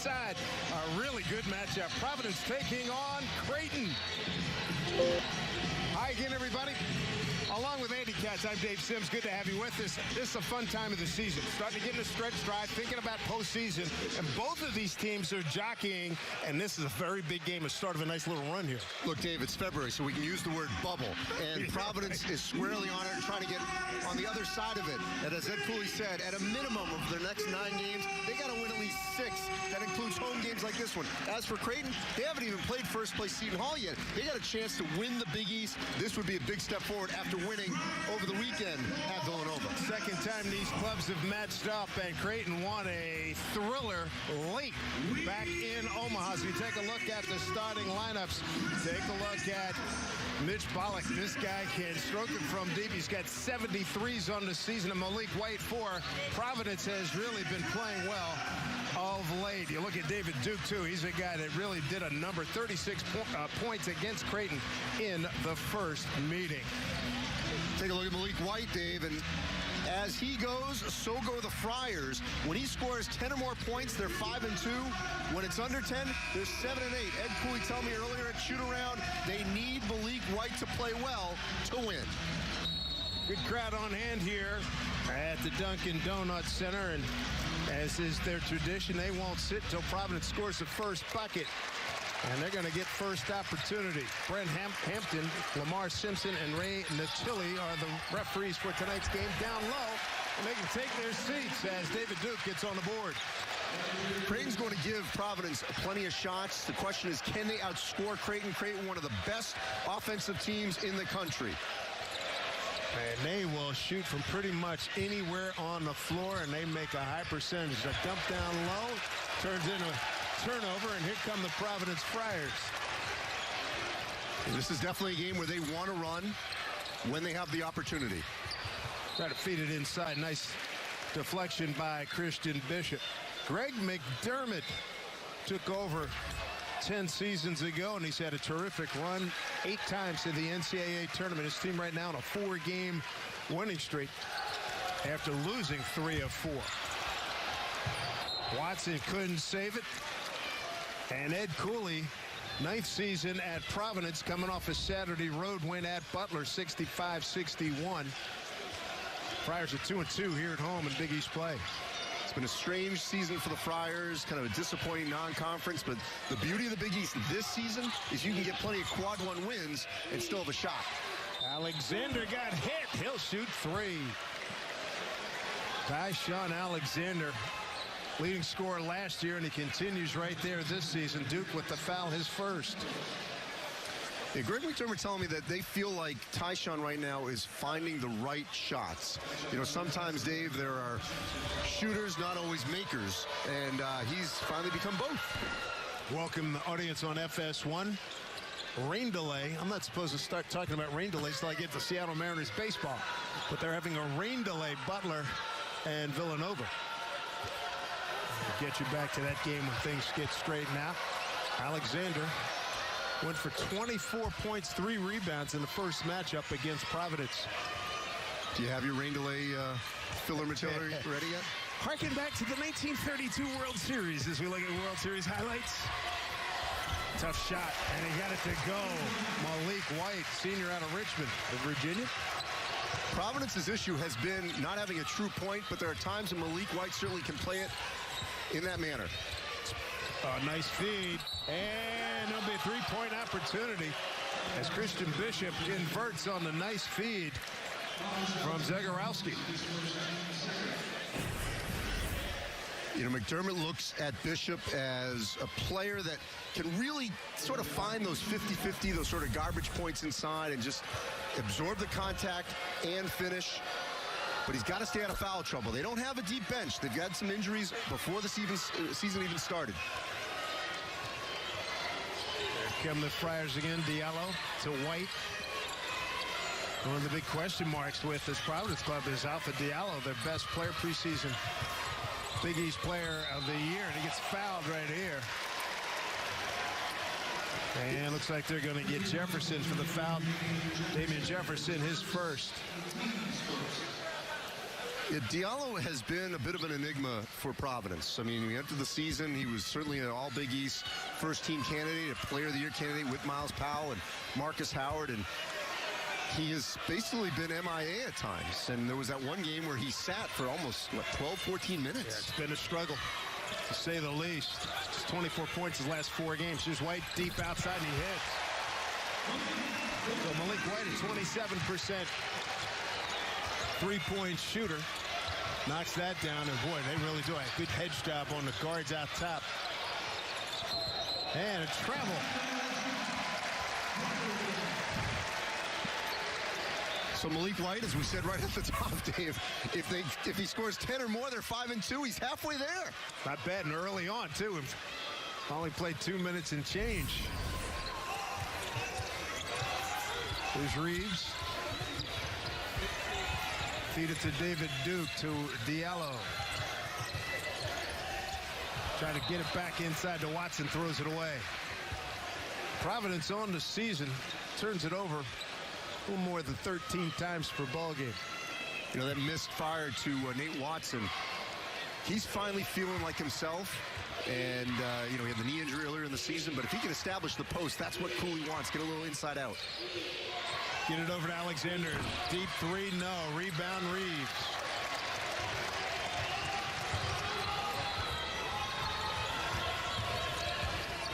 side. A really good matchup. Providence taking on Creighton. Hi again, everybody. Along with Andy Katz, I'm Dave Sims. Good to have you with us. This is a fun time of the season. Starting to get in a stretch drive, thinking about postseason. And both of these teams are jockeying, and this is a very big game, a start of a nice little run here. Look, Dave, it's February, so we can use the word bubble. And Providence is squarely on it, trying to get on the other side of it. And as Ed Cooley said, at a minimum of their next 9 games, they got to win at least 6. That includes home games like this one. As for Creighton, they haven't even played first place Seton Hall yet. They got a chance to win the Big East. This would be a big step forward after winning over the weekend at Villanova. Second time these clubs have matched up, and Creighton won a thriller late back in Omaha. So you take a look at the starting lineups. Take a look at Mitch Bollock. This guy can stroke it from deep. He's got 73s on the season. And Malik White, 4. Providence has really been playing well of late. You look at David Duke, too. He's a guy that really did a number, 36 points against Creighton in the first meeting. Take a look at Malik White, Dave, and as he goes, so go the Friars. When he scores 10 or more points, they're 5-2. When it's under 10, they're 7-8. Ed Cooley told me earlier at shoot-around, they need Malik White to play well to win. Good crowd on hand here at the Dunkin' Donuts Center, and as is their tradition, they won't sit till Providence scores the first bucket. And they're going to get first opportunity. Brent Hampton, Lamar Simpson, and Ray Natili are the referees for tonight's game down low. And they can take their seats as David Duke gets on the board. Creighton's going to give Providence plenty of shots. The question is, can they outscore Creighton? Creighton, one of the best offensive teams in the country. And they will shoot from pretty much anywhere on the floor, and they make a high percentage. A dump down low turns into a turnover, and here come the Providence Friars. This is definitely a game where they want to run when they have the opportunity. Try to feed it inside. Nice deflection by Christian Bishop. Greg McDermott took over 10 seasons ago, and he's had a terrific run 8 times to the NCAA tournament. His team right now on a 4-game winning streak after losing 3 of 4. Watson couldn't save it. And Ed Cooley, 9th season at Providence, coming off a Saturday road win at Butler, 65-61. Friars are 2-2 here at home in Big East play. It's been a strange season for the Friars, kind of a disappointing non-conference, but the beauty of the Big East this season is you can get plenty of quad 1 wins and still have a shot. Alexander got hit. He'll shoot 3. Tyshawn Alexander, leading scorer last year, and he continues right there this season. Duke with the foul, his first. Yeah, Greg McDermott telling me that they feel like Tyshawn right now is finding the right shots. You know, sometimes, Dave, there are shooters, not always makers, and he's finally become both. Welcome the audience on FS1. Rain delay. I'm not supposed to start talking about rain delays till I get to Seattle Mariners baseball, but they're having a rain delay, Butler and Villanova. Get you back to that game when things get straightened out. Alexander went for 24 points, 3 rebounds in the first matchup against Providence. Do you have your rain delay filler material ready yet? Harken back to the 1932 World Series as we look at World Series highlights. Tough shot, and he got it to go. Malik White, senior out of Richmond, of Virginia. Providence's issue has been not having a true point, but there are times when Malik White certainly can play it in that manner. Nice feed, and there'll be a 3-point opportunity as Christian Bishop converts on the nice feed from Zagorowski. You know, McDermott looks at Bishop as a player that can really sort of find those 50-50, those sort of garbage points inside and just absorb the contact and finish. But he's got to stay out of foul trouble. They don't have a deep bench. They've had some injuries before the season even started. Here come the Friars again. Diallo to White. One of the big question marks with this Providence club is Alpha Diallo, their best player preseason Big East player of the year, and he gets fouled right here. And it looks like they're going to get Jefferson for the foul. Damian Jefferson, his first. Yeah, Diallo has been a bit of an enigma for Providence. I mean, we entered the season, he was certainly an all Big East first-team candidate, a Player of the Year candidate with Miles Powell and Marcus Howard, and he has basically been MIA at times. And there was that one game where he sat for almost, 12, 14 minutes. Yeah, it's been a struggle, to say the least. Just 24 points his last 4 games. Here's White deep outside, and he hits. So Malik White, a 27% three-point shooter, knocks that down, and boy, they really do a good hedge job on the guards out top. And a travel. So Malik White, as we said right at the top, Dave, if he scores 10 or more, they're 5-2. He's halfway there. Not bad, and early on, too. Only played 2 minutes and change. Here's Reeves. Feed it to David Duke, to Diallo. Try to get it back inside to Watson, throws it away. Providence on the season turns it over a little more than 13 times per ball game. You know, that missed fire to Nate Watson. He's finally feeling like himself. And, you know, he had the knee injury earlier in the season. But if he can establish the post, that's what Cooley wants. Get a little inside out. Get it over to Alexander. Deep three, no. Rebound, Reeves.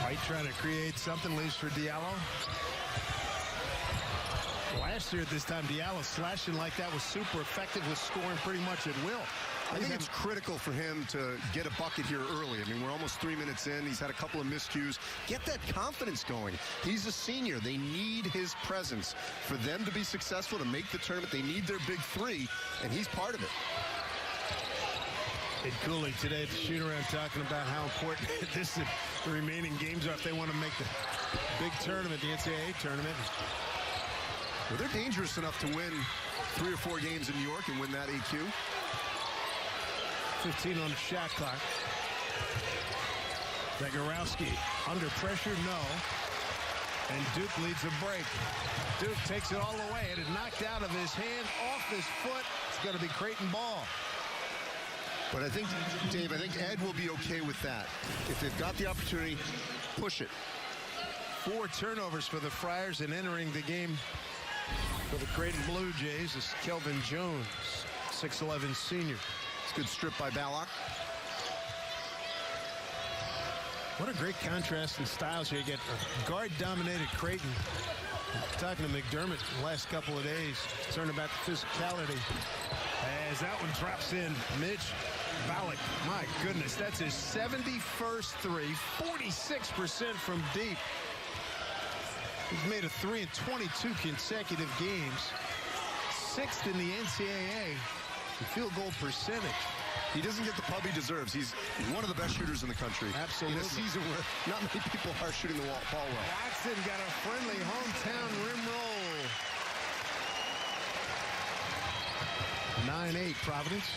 White trying to create something, leaves for Diallo. Last year at this time, Diallo slashing like that was super effective with scoring pretty much at will. I think it's critical for him to get a bucket here early. I mean, we're almost 3 minutes in. He's had a couple of miscues. Get that confidence going. He's a senior. They need his presence. For them to be successful, to make the tournament, they need their big three, and he's part of it. Ed Cooley today at the shoot-around talking about how important the remaining games are if they want to make the big tournament, the NCAA tournament. Well, they're dangerous enough to win 3 or 4 games in New York and win that AQ. 15 on the shot clock. Zagorowski under pressure, no. And Duke leads the break. Duke takes it all the way. It is knocked out of his hand, off his foot. It's going to be Creighton ball. But I think, Dave, Ed will be okay with that. If they've got the opportunity, push it. 4 turnovers for the Friars, and entering the game for the Creighton Blue Jays is Kelvin Jones, 6'11" senior. It's a good strip by Ballock. What a great contrast in styles here. You get a guard-dominated Creighton. Talking to McDermott the last couple of days, concerned about the physicality. As that one drops in, Mitch Ballock. My goodness, that's his 71st three, 46% from deep. He's made a 3 in 22 consecutive games. 6th in the NCAA in field goal percentage. He doesn't get the pub he deserves. He's one of the best shooters in the country. Absolutely. In a season where not many people are shooting the ball well. Watson got a friendly hometown rim roll. 9-8 Providence.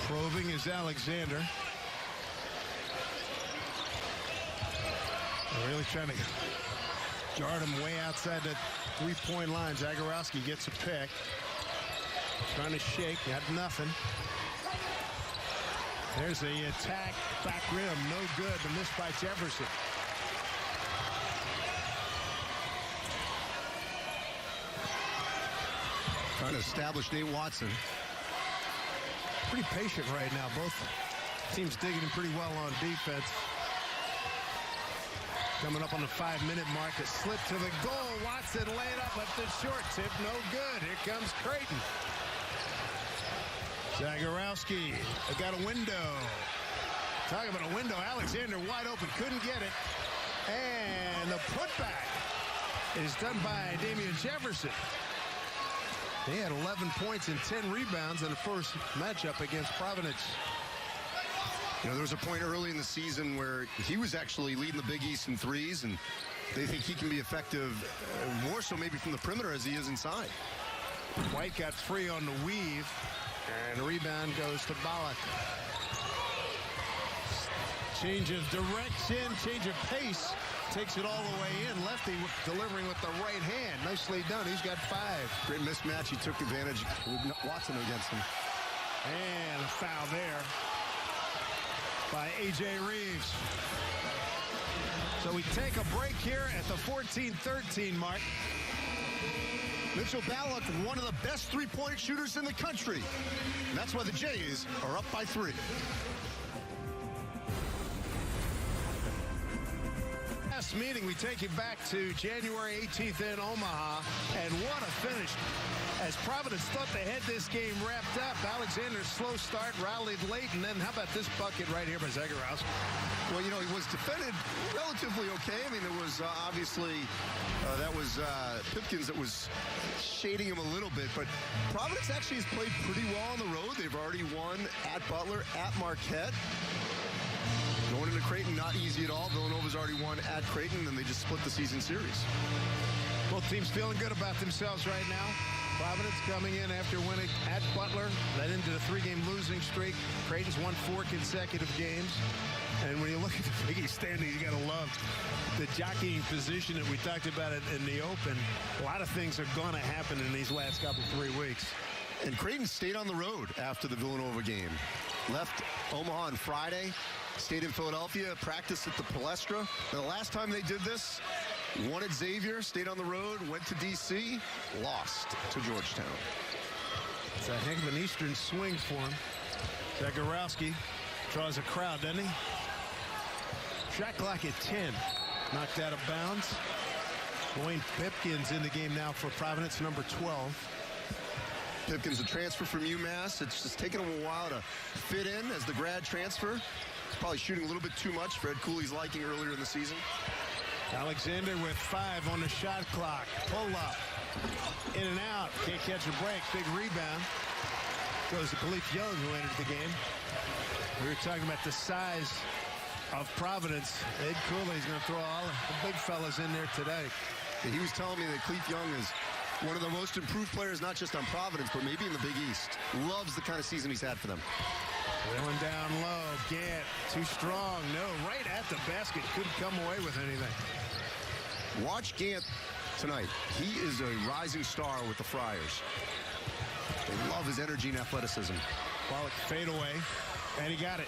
Probing is Alexander. They're really trying to guard him way outside that three-point line. Zagorowski gets a pick. Trying to shake, got nothing. There's the attack, back rim, no good. The miss by Jefferson. Trying to establish Nate Watson. Pretty patient right now. Both teams digging him pretty well on defense. Coming up on the 5-minute mark, a slip to the goal. Watson laid up at the short tip, no good. Here comes Creighton. Zagorowski, they got a window. Talking about a window, Alexander wide open, couldn't get it. And the putback is done by Damian Jefferson. He had 11 points and 10 rebounds in the first matchup against Providence. You know, there was a point early in the season where he was actually leading the Big East in threes, and they think he can be effective more so maybe from the perimeter as he is inside. White got free on the weave, and the rebound goes to Ballock. Change of direction, change of pace takes it all the way in. Lefty delivering with the right hand. Nicely done. He's got 5. Great mismatch. He took advantage with Watson against him. And a foul there by A.J. Reeves. So we take a break here at the 14-13 mark. Mitchell Ballock, one of the best three-point shooters in the country. And that's why the Jays are up by 3. Last meeting, we take you back to January 18th in Omaha. And what a finish. As Providence thought they had this game wrapped up, Alexander's slow start rallied late. And then how about this bucket right here by Zagorowski? Well, you know, he was defended relatively okay. I mean, there was obviously, that was Pipkins that was shading him a little bit. But Providence actually has played pretty well on the road. They've already won at Butler, at Marquette. Going into Creighton, not easy at all. Villanova's already won at Creighton, and they just split the season series. Both teams feeling good about themselves right now. Providence coming in after winning at Butler. That into the 3-game losing streak. Creighton's won 4 consecutive games. And when you look at the Big East standing, you got to love the jockeying position that we talked about in the Open. A lot of things are going to happen in these last couple 3 weeks. And Creighton stayed on the road after the Villanova game. Left Omaha on Friday, stayed in Philadelphia, practiced at the Palestra. The last time they did this, won at Xavier, stayed on the road, went to D.C., lost to Georgetown. It's a heck of an Eastern swing for him. Zagorowski draws a crowd, doesn't he? Shot clock at 10. Knocked out of bounds. Dwayne Pipkins in the game now for Providence, number 12. Pipkins, a transfer from UMass. It's just taken him a while to fit in as the grad transfer. He's probably shooting a little bit too much for Ed Cooley's liking earlier in the season. Alexander with 5 on the shot clock. Pull up. In and out. Can't catch a break. Big rebound. Goes to Khalif Young, who entered the game. We were talking about the size of Providence. Ed Cooley's going to throw all the big fellas in there today. He was telling me that Khalif Young is one of the most improved players, not just on Providence, but maybe in the Big East. Loves the kind of season he's had for them. Going down low. Gant, too strong. No, right at the basket. Couldn't come away with anything. Watch Gant tonight. He is a rising star with the Friars. They love his energy and athleticism. Pollock fade away, and he got it.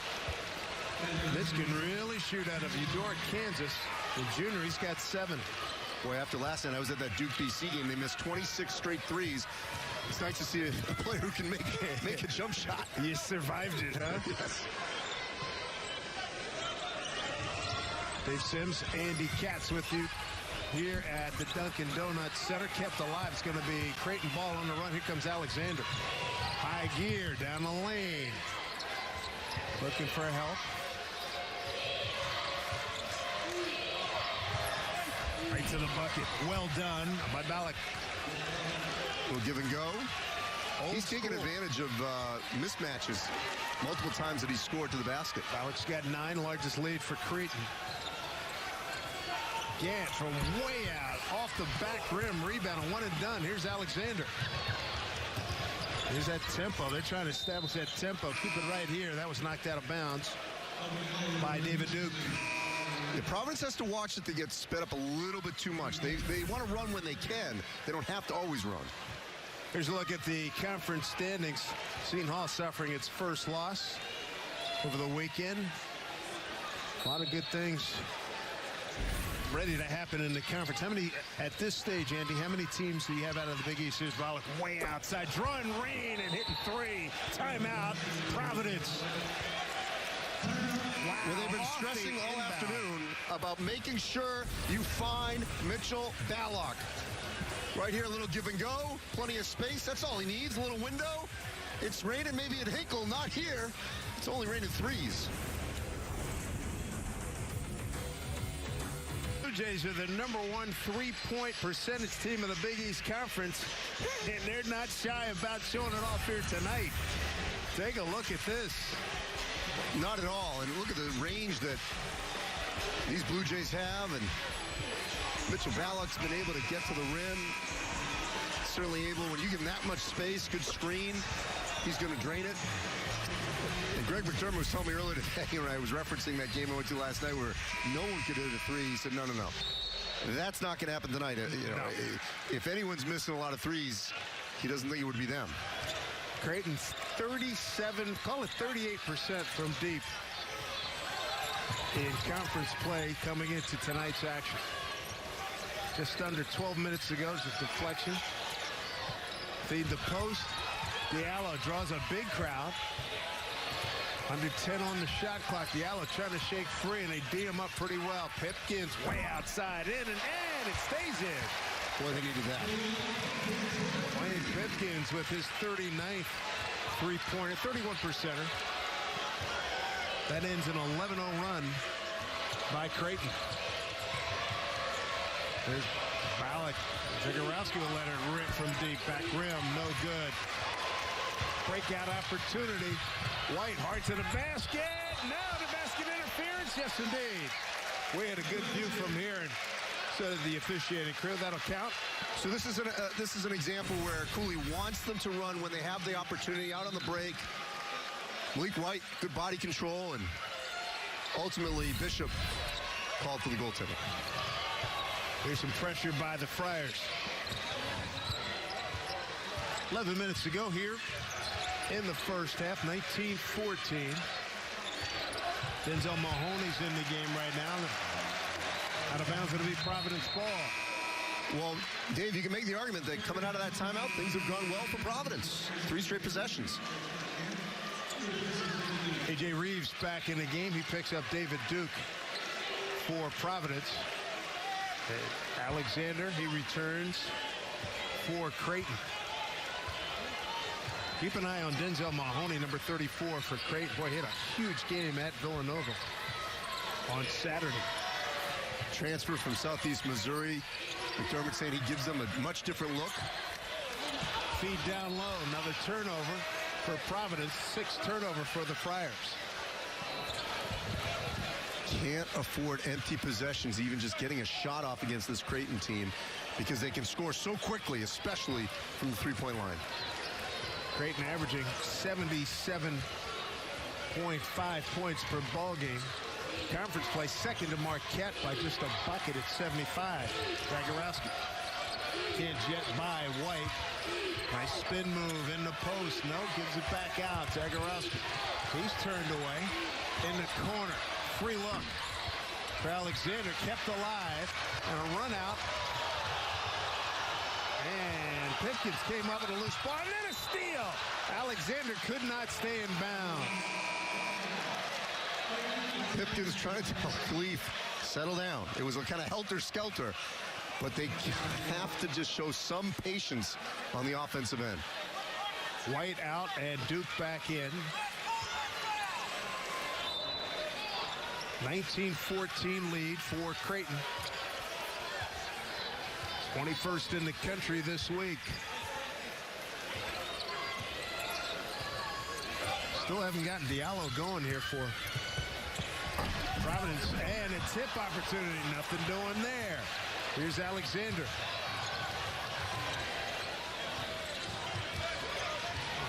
This can really shoot out of Eudora, Kansas. The junior, he's got 7. Boy, after last night, I was at that Duke BC game. They missed 26 straight threes. It's nice to see a player who can make a jump shot. You survived it, huh? Yes. Dave Sims, Andy Katz with you here at the Dunkin' Donuts Center. Kept alive. It's going to be Creighton ball on the run. Here comes Alexander. High gear down the lane. Looking for help. Right to the bucket. Well done by Ballock. Will give and go. He's school. taken advantage of mismatches multiple times that he scored to the basket. Ballock's got 9, largest lead for Creighton. Gant from way out, off the back rim, rebound, and one and done. Here's Alexander. Here's that tempo. They're trying to establish that tempo. Keep it right here. That was knocked out of bounds by David Duke. The Providence has to watch that they get sped up a little bit too much. They want to run when they can. They don't have to always run. Here's a look at the conference standings. Seton Hall suffering its first loss over the weekend. A lot of good things ready to happen in the conference. How many, at this stage, Andy, how many teams do you have out of the Big East? Here's Bollock way outside, drawing rain and hitting 3. Timeout, Providence. Wow. Well, they've been stressing all afternoon about making sure you find Mitchell Ballock. Right here, a little give and go, plenty of space. That's all he needs, a little window. It's raining maybe at Hinkle, not here. It's only raining 3s. Jays are the #1 3-point percentage team of the Big East Conference, and they're not shy about showing it off here tonight. Take a look at this. Not at all. And look at the range that these Blue Jays have, and Mitchell Ballock's been able to get to the rim. Certainly able, when you give him that much space, good screen. he's going to drain it. And Greg McDermott was telling me earlier today when I was referencing that game I went to last night where no one could hit a three. He said, no. That's not going to happen tonight. If anyone's missing a lot of threes, he doesn't think it would be them. Creighton's 37, call it 38% from deep in conference play coming into tonight's action. Just under 12 minutes to go, just deflection. Feed the post. Diallo draws a big crowd. Under 10 on the shot clock. Diallo trying to shake free, and they D him up pretty well. Pipkins way outside, in, and it stays in. Boy, they needed that. Wayne Pipkins with his 39th three-pointer, 31%er. That ends an 11-0 run by Creighton. There's Ballack. Zagorowski will let it rip from deep. Back rim, no good. Breakout opportunity. White hard to the basket. Now the basket interference. Yes, indeed. We had a good view from here, and so did the officiating crew. That'll count. So this is an example where Cooley wants them to run when they have the opportunity out on the break. Malik White, good body control, and ultimately Bishop called for the goaltender. There's some pressure by the Friars. 11 minutes to go here in the first half, 19-14. Denzel Mahoney's in the game right now. Out of bounds, it'll be Providence ball. Well, Dave, you can make the argument that coming out of that timeout, things have gone well for Providence. 3 straight possessions. A.J. Reeves back in the game. He picks up David Duke for Providence. Alexander, he returns for Creighton. Keep an eye on Denzel Mahoney, number 34 for Creighton. Boy, he had a huge game at Villanova on Saturday. Transfer from Southeast Missouri. McDermott saying he gives them a much different look. Feed down low, another turnover for Providence. 6th turnover for the Friars. Can't afford empty possessions, even just getting a shot off against this Creighton team, because they can score so quickly, especially from the three-point line. Creighton averaging 77.5 points per ball game. Conference play second to Marquette by just a bucket at 75. Zagorowski can't jet by White. Nice spin move in the post. No, gives it back out. Zagorowski. He's turned away in the corner. Free look for Alexander, kept alive, and a run out. And Pipkins came up with a loose ball, and then a steal. Alexander could not stay in bounds. Pipkins trying to tell Khalif, settle down. It was a kind of helter-skelter, but they have to just show some patience on the offensive end. White out and Duke back in. 19-14 lead for Creighton. 21st in the country this week. Still haven't gotten Diallo going here for Providence. And a tip opportunity. Nothing doing there. Here's Alexander.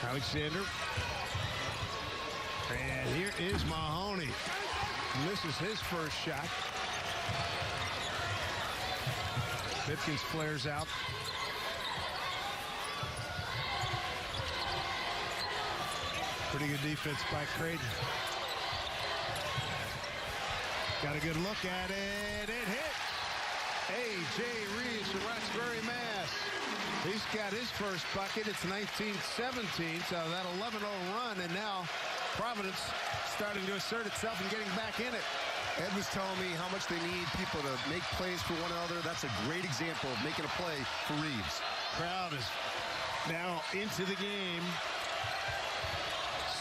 Alexander. And here is Mahoney. This is his first shot. Pipkins flares out. Pretty good defense by Creighton. Got a good look at it. It hit. A.J. Reeves from Roxbury, Mass. He's got his first bucket. It's 19-17, so that 11-0 run, and now Providence starting to assert itself and getting back in it. Ed was telling me how much they need people to make plays for one another. That's a great example of making a play for Reeves. Crowd is now into the game.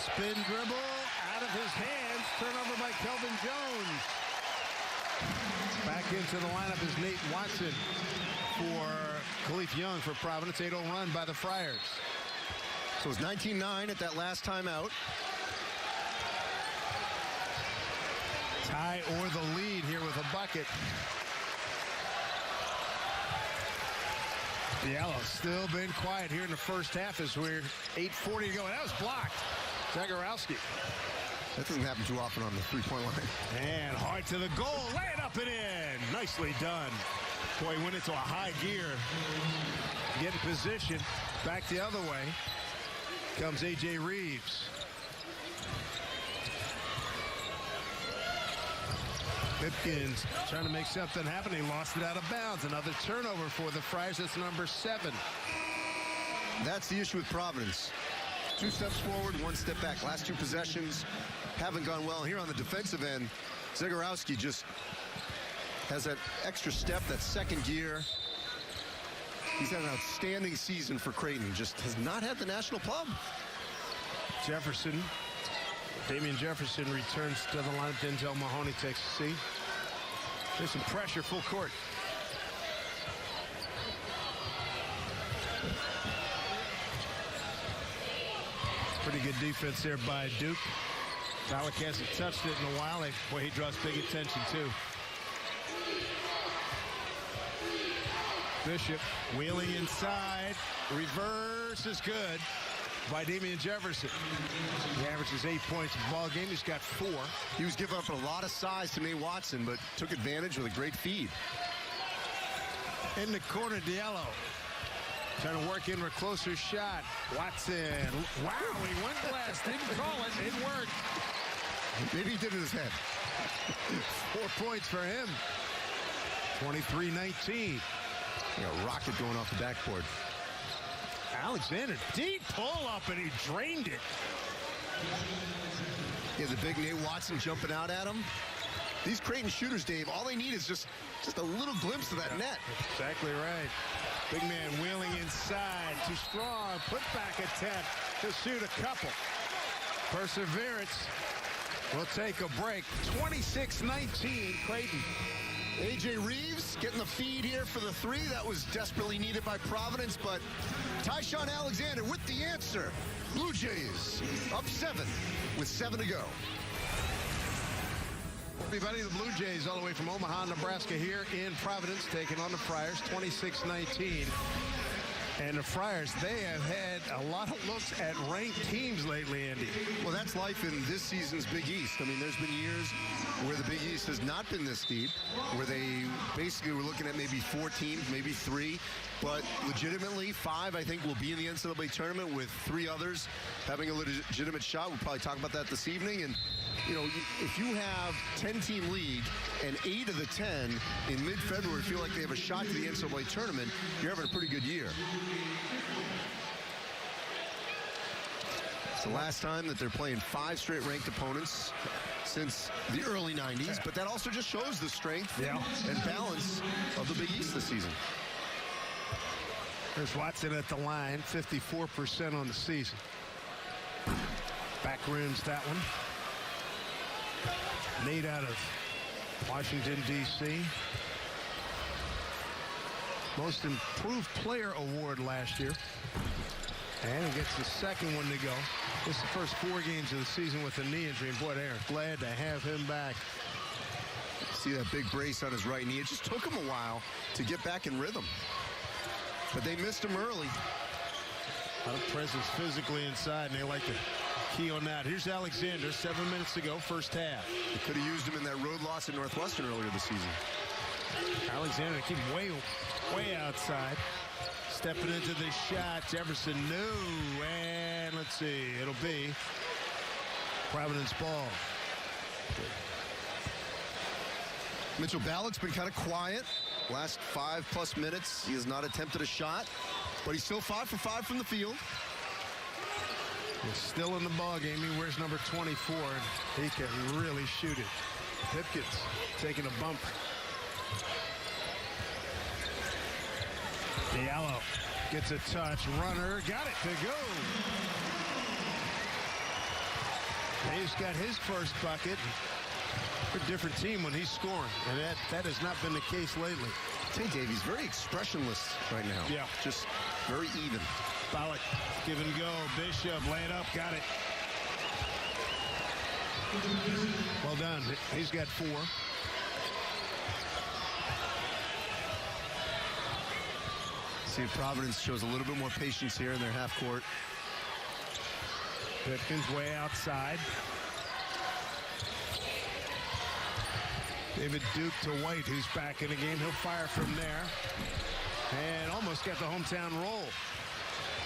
Spin dribble out of his hands. Turnover by Kelvin Jones. Back into the lineup is Nate Watson for Khalif Young for Providence. 8-0 run by the Friars. So it's 19-9 at that last timeout. Tie or the lead here with a bucket. Diallo still been quiet here in the first half as we're 8:40 to go. That was blocked. Zegarowski. That doesn't happen too often on the three-point line. And hard to the goal. Lay it up and in. Nicely done. Boy, went into a high gear. Get in position. Back the other way. Comes A.J. Reeves. Pipkins trying to make something happen. He lost it out of bounds. Another turnover for the Friars. That's number 7. That's the issue with Providence. 2 steps forward, 1 step back. Last 2 possessions haven't gone well. Here on the defensive end, Zegarowski just has that extra step, that second gear. He's had an outstanding season for Creighton. Just has not had the national pub. Jefferson. Damian Jefferson returns to the line. Denzel Mahoney takes a seat. There's some pressure, full court. Pretty good defense there by Duke. Dalek hasn't touched it in a while. Boy, he draws big attention, too. Bishop wheeling inside. Reverse is good by Damian Jefferson. He averages 8 points a ball game. He's got 4. He was giving up a lot of size to Nate Watson, but took advantage with a great feed. In the corner, Diallo. Trying to work in for a closer shot. Watson. Wow, he went glass. Didn't call it. It worked. Maybe he did it in his head. 4 points for him. 23-19. A rocket going off the backboard. Alexander, deep pull-up, and he drained it. Yeah, the big Nate Watson jumping out at him. These Creighton shooters, Dave, all they need is just a little glimpse of that net. Exactly right. Big man wheeling inside. Too strong. Put-back attempt to shoot a couple. Perseverance. We'll take a break. 26-19, Creighton. A.J. Reeves getting the feed here for the 3. That was desperately needed by Providence, but Tyshawn Alexander with the answer. Blue Jays up 7 with 7 to go. Everybody, the Blue Jays all the way from Omaha, Nebraska here in Providence, taking on the Friars, 26-19. And the Friars, they have had a lot of looks at ranked teams lately, Andy. Well, that's life in this season's Big East. I mean, there's been years where the Big East has not been this deep, where they basically were looking at maybe 4 teams, maybe 3, but legitimately 5, I think, will be in the NCAA tournament with 3 others having a legitimate shot. We'll probably talk about that this evening. And, you know, if you have 10-team league and 8 of the 10 in mid-February feel like they have a shot to the NCAA tournament, you're having a pretty good year. It's the last time that they're playing 5 straight ranked opponents since the early 90s, but that also just shows the strength and balance of the Big East this season. There's Watson at the line, 54% on the season. Back rims that one. Nate out of Washington, D.C. Most Improved Player Award last year. And he gets the second one to go. This is the first 4 games of the season with a knee injury. And boy, they're glad to have him back. See that big brace on his right knee. It just took him a while to get back in rhythm. But they missed him early. A lot of presence physically inside, and they like to key on that. Here's Alexander, 7 minutes to go, first half. They could have used him in that road loss at Northwestern earlier this season. Alexander keep way outside. Stepping into the shot. Jefferson, no. And let's see, it'll be Providence ball. Mitchell Ballott's been kind of quiet. Last 5+ minutes, he has not attempted a shot, but he's still 5 for 5 from the field. He's still in the ball game. He wears number 24, and he can really shoot it. Pipkins taking a bump. Diallo gets a touch. Runner got it to go. He's got his first bucket. A different team when he's scoring, and that has not been the case lately. Hey, Dave, he's very expressionless right now. Yeah. Just very even. Ballock, give and go. Bishop, lay it up, got it. Well done. He's got 4. See if Providence shows a little bit more patience here in their half court. Pipkins way outside. David Duke to White, who's back in the game. He'll fire from there. And almost got the hometown roll.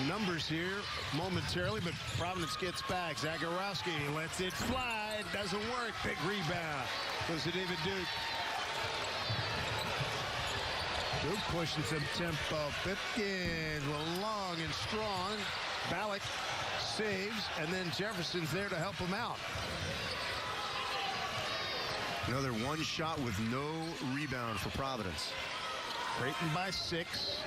Numbers here momentarily, but Providence gets back. Zagorowski lets it fly. It doesn't work. Big rebound. Goes to David Duke. Duke pushing some tempo. Pipkins long and strong. Ballack saves, and then Jefferson's there to help him out. Another one shot with no rebound for Providence. Creighton by 6.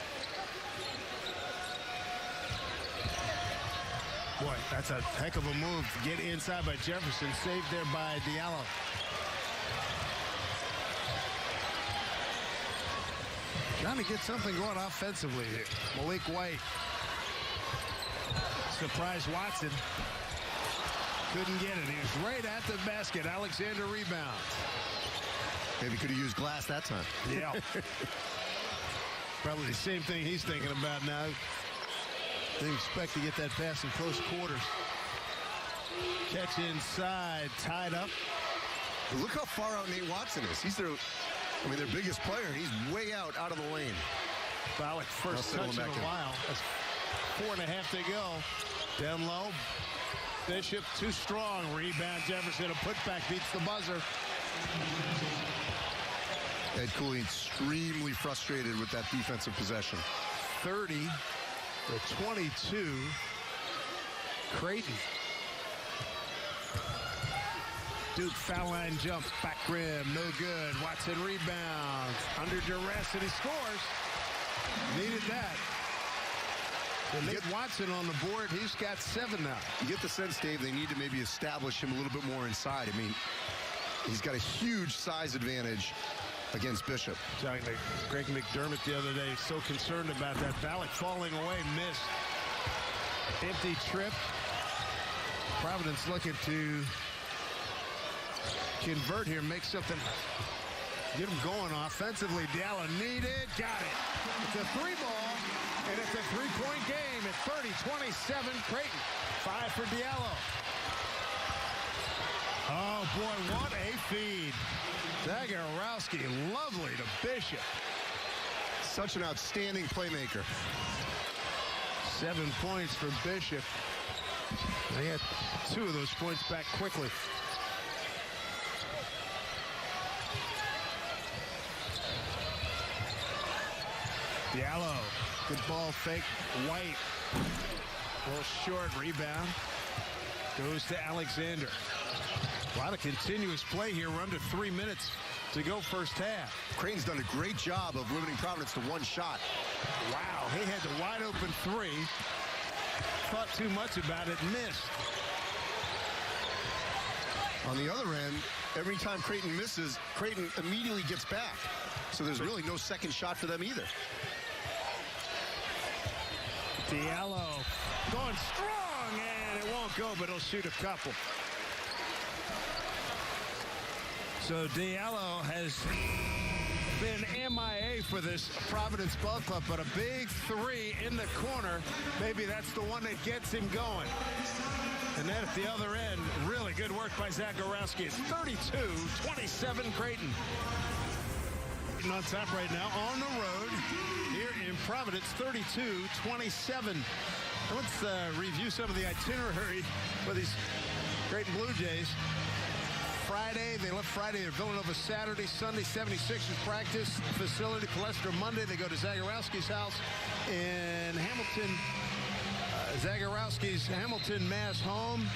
Boy, that's a heck of a move to get inside by Jefferson. Saved there by Diallo. Trying to get something going offensively here. Malik White. Surprised Watson. Couldn't get it. He was right at the basket. Alexander rebounds. Maybe could have used glass that time. Yeah. Probably the same thing he's thinking about now. Didn't expect to get that pass in close quarters. Catch inside, tied up. But look how far out Nate Watson is. He's their biggest player, and he's way out of the lane. Ballack first touch in a while. That's 4.5 to go. Down low. Bishop too strong. Rebound Jefferson. A putback beats the buzzer. Ed Cooley extremely frustrated with that defensive possession. 30 to 22. Creighton. Duke foul line jump, back rim, no good. Watson rebounds, under duress, and he scores. Needed that. And Nate Watson on the board, he's got 7 now. You get the sense, Dave, they need to maybe establish him a little bit more inside. I mean, he's got a huge size advantage against Bishop. Talking to Greg McDermott the other day, so concerned about that. Ballack falling away, missed. Empty trip. Providence looking to convert here, make something, get them going offensively. Diallo needed, got it. It's a 3-ball, and it's a 3-point game at 30-27 Creighton. 5 for Diallo. Oh boy, what a feed. Zagorowski, lovely to Bishop. Such an outstanding playmaker. 7 points for Bishop. They had 2 of those points back quickly. Diallo, good ball fake. White, a little short rebound. Goes to Alexander. A lot of continuous play here. We're under 3 minutes to go first half. Creighton's done a great job of limiting Providence to 1 shot. Wow, he had the wide open 3. Thought too much about it, missed. On the other end, every time Creighton misses, Creighton immediately gets back. So there's really no second shot for them either. Diallo going strong, and it won't go, but he'll shoot a couple. So Diallo has been MIA for this Providence ball club, but a big 3 in the corner. Maybe that's the one that gets him going. And then at the other end, really good work by Zagorowski. It's 32-27 Creighton. On top right now on the road here in Providence, 32-27. Let's review some of the itinerary for these Creighton Blue Jays. Friday, they left Friday at Villanova. Saturday, Sunday, 76ers practice facility. Palestra Monday, they go to Zagorowski's house in Hamilton. Zagorowski's Hamilton Mass home,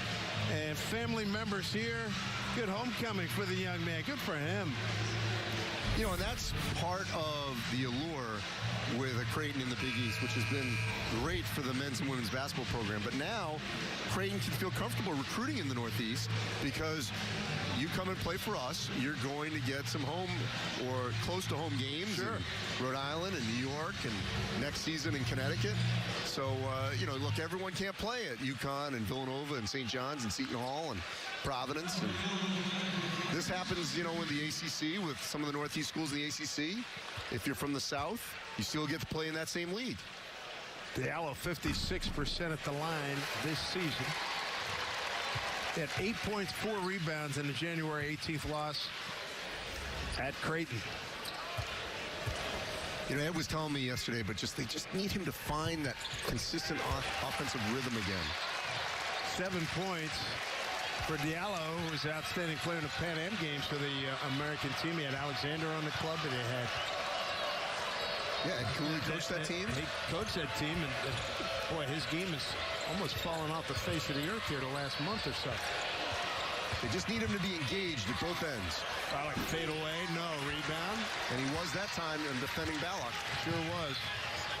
and family members here. Good homecoming for the young man. Good for him. You know, and that's part of the allure with a Creighton in the Big East, which has been great for the men's and women's basketball program. But now Creighton can feel comfortable recruiting in the Northeast because you come and play for us, you're going to get some home or close to home games in Rhode Island and New York and next season in Connecticut. So, look, everyone can't play at UConn and Villanova and St. John's and Seton Hall and Providence. And this happens, in the ACC with some of the Northeast schools in the ACC. If you're from the South, you still get to play in that same league. Diallo 56% at the line this season. He had 8 points, 4 rebounds in the January 18th loss at Creighton. Ed was telling me yesterday, but they just need him to find that consistent offensive rhythm again. 7 points for Diallo, who was an outstanding player in the Pan Am games for the American team. He had Alexander on the club, and he had... Yeah, Cooley coached that team. He coached that team, and boy, his game has almost fallen off the face of the earth here the last month or so. They just need him to be engaged at both ends. Balak fade away, no rebound. And he was that time in defending Balak. Sure was.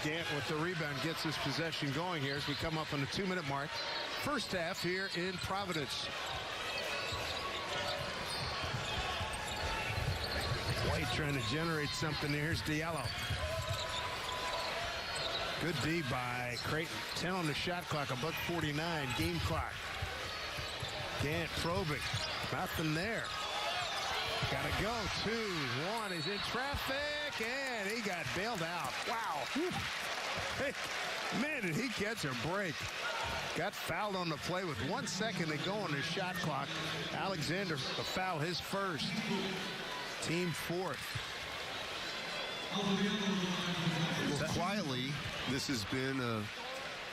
Gant with the rebound gets his possession going here as we come up on the 2-minute mark. First half here in Providence. White trying to generate something. Here's Diallo. Good D by Creighton. 10 on the shot clock, a $1:49 game clock. Gant probing. Nothing there. Gotta go. 2-1. He's in traffic, and he got bailed out. Wow. Hey, man, did he catch a break. Got fouled on the play with 1 second to go on the shot clock. Alexander, the foul, his first. Team fourth. Well, quietly, this has been a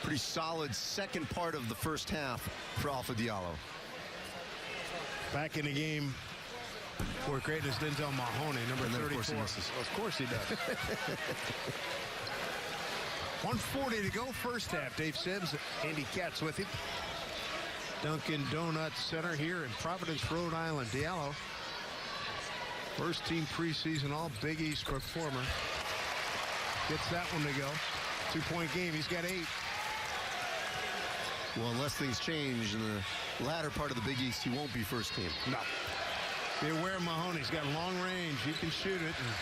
pretty solid second part of the first half for Alpha Diallo. Back in the game for Creighton is Denzel Mahoney, number 34. Of course he does. 1:40 to go first half. Dave Sims, Andy Katz with him. Dunkin' Donuts Center here in Providence, Rhode Island. Diallo, first team preseason All Big East performer. Gets that one to go. 2-point game. He's got 8. Well, unless things change in the latter part of the Big East, he won't be first team. No. Be aware Mahoney. He's got long range. He can shoot it. And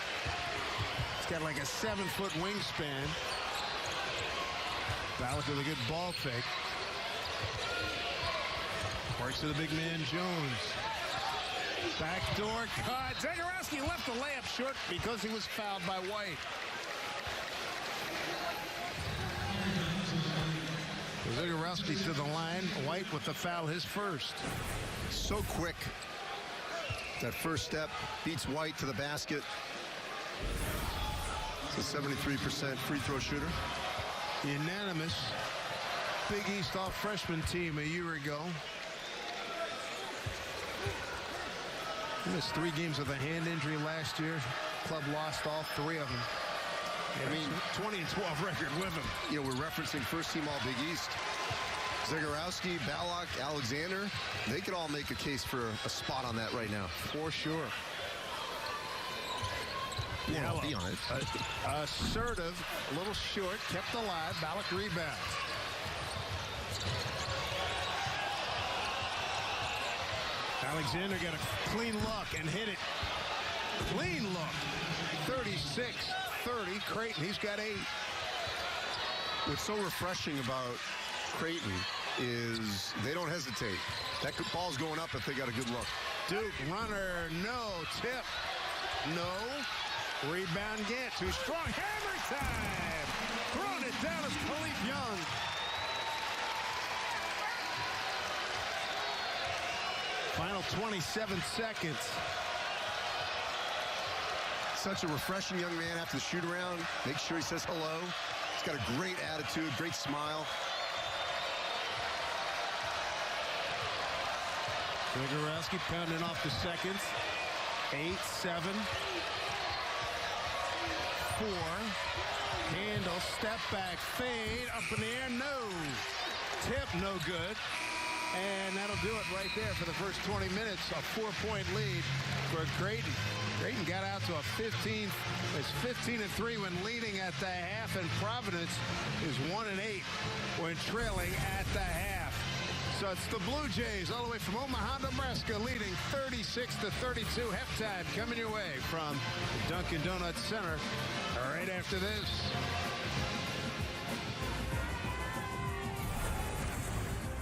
he's got like a 7-foot wingspan. Balak with a good ball fake. Works to the big man, Jones. Backdoor cut. Zagorowski left the layup short because he was fouled by White. Zagorowski to the line. White with the foul, his first. So quick. That first step beats White to the basket. It's a 73% free throw shooter. Unanimous Big East all-freshman team a year ago. He missed 3 games with a hand injury last year. Club lost all 3 of them. I mean, 20-12 record with him. We're referencing first team All Big East. Zagorowski, Balak, Alexander, they could all make a case for a spot on that right now. For sure. Yeah, I'll be on it. Assertive, a little short, kept alive. Balak rebounds. Alexander got a clean look and hit it. Clean look. 36-30. Creighton, he's got 8. What's so refreshing about Creighton is they don't hesitate. That ball's going up if they got a good look. Duke runner, no. Tip, no. Rebound Gant, too strong. Hammer time. Throwing it down is Khalif Young. Final 27 seconds. Such a refreshing young man after the shoot around. Make sure he says hello. He's got a great attitude, great smile. Zagorowski pounding off the seconds. 8, 7, 4. Handle, step back, fade, up in the air, no. Tip, no good. And that'll do it right there for the first 20 minutes. A 4-point lead for Creighton. Creighton got out to a 15. It's 15-3 when leading at the half, and Providence is 1-8 when trailing at the half. So it's the Blue Jays all the way from Omaha, Nebraska, leading 36-32. Halftime coming your way from the Dunkin' Donuts Center right after this.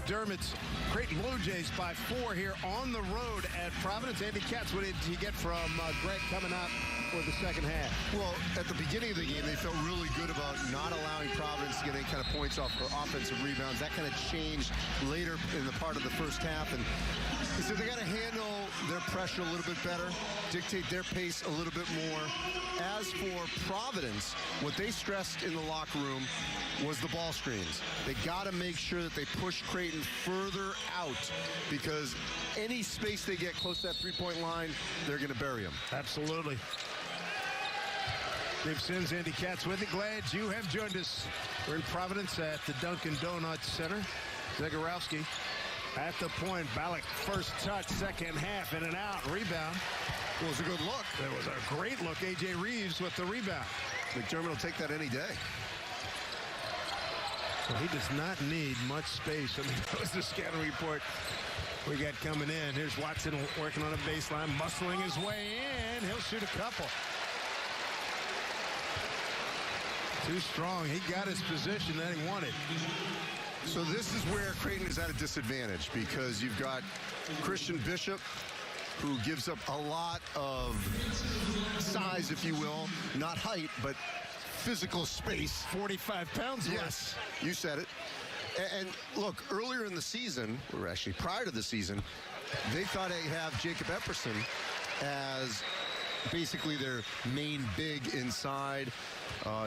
Dermott's Creighton Blue Jays by 4 here on the road at Providence. Andy Katz, what did you get from Greg coming up for the second half? Well, at the beginning of the game, they felt really good about not allowing Providence to get any kind of points off offensive rebounds. That kind of changed later in the part of the first half. And so they got to handle their pressure a little bit better, dictate their pace a little bit more. As for Providence, what they stressed in the locker room was the ball screens. They got to make sure that they push Creighton further out, because any space they get close to that three-point line, they're going to bury them. Absolutely. Dave Sims, Andy Katz with it. Glad you have joined us. We're in Providence at the Dunkin' Donuts Center. Zagorowski at the point. Ballack first touch, second half, in and out. Rebound. Well, it was a good look. It was a great look. A.J. Reeves with the rebound. McDermott will take that any day. Well, he does not need much space. I mean, that was the scouting report we got coming in. Here's Watson working on a baseline, muscling his way in. He'll shoot a couple. Too strong. He got his position that he wanted. So this is where Creighton is at a disadvantage, because you've got Christian Bishop, who gives up a lot of size, if you will, not height, but physical space. 45 pounds. Yes, you said it. And look, earlier in the season, or actually prior to the season, they thought they'd have Jacob Epperson as basically their main big inside.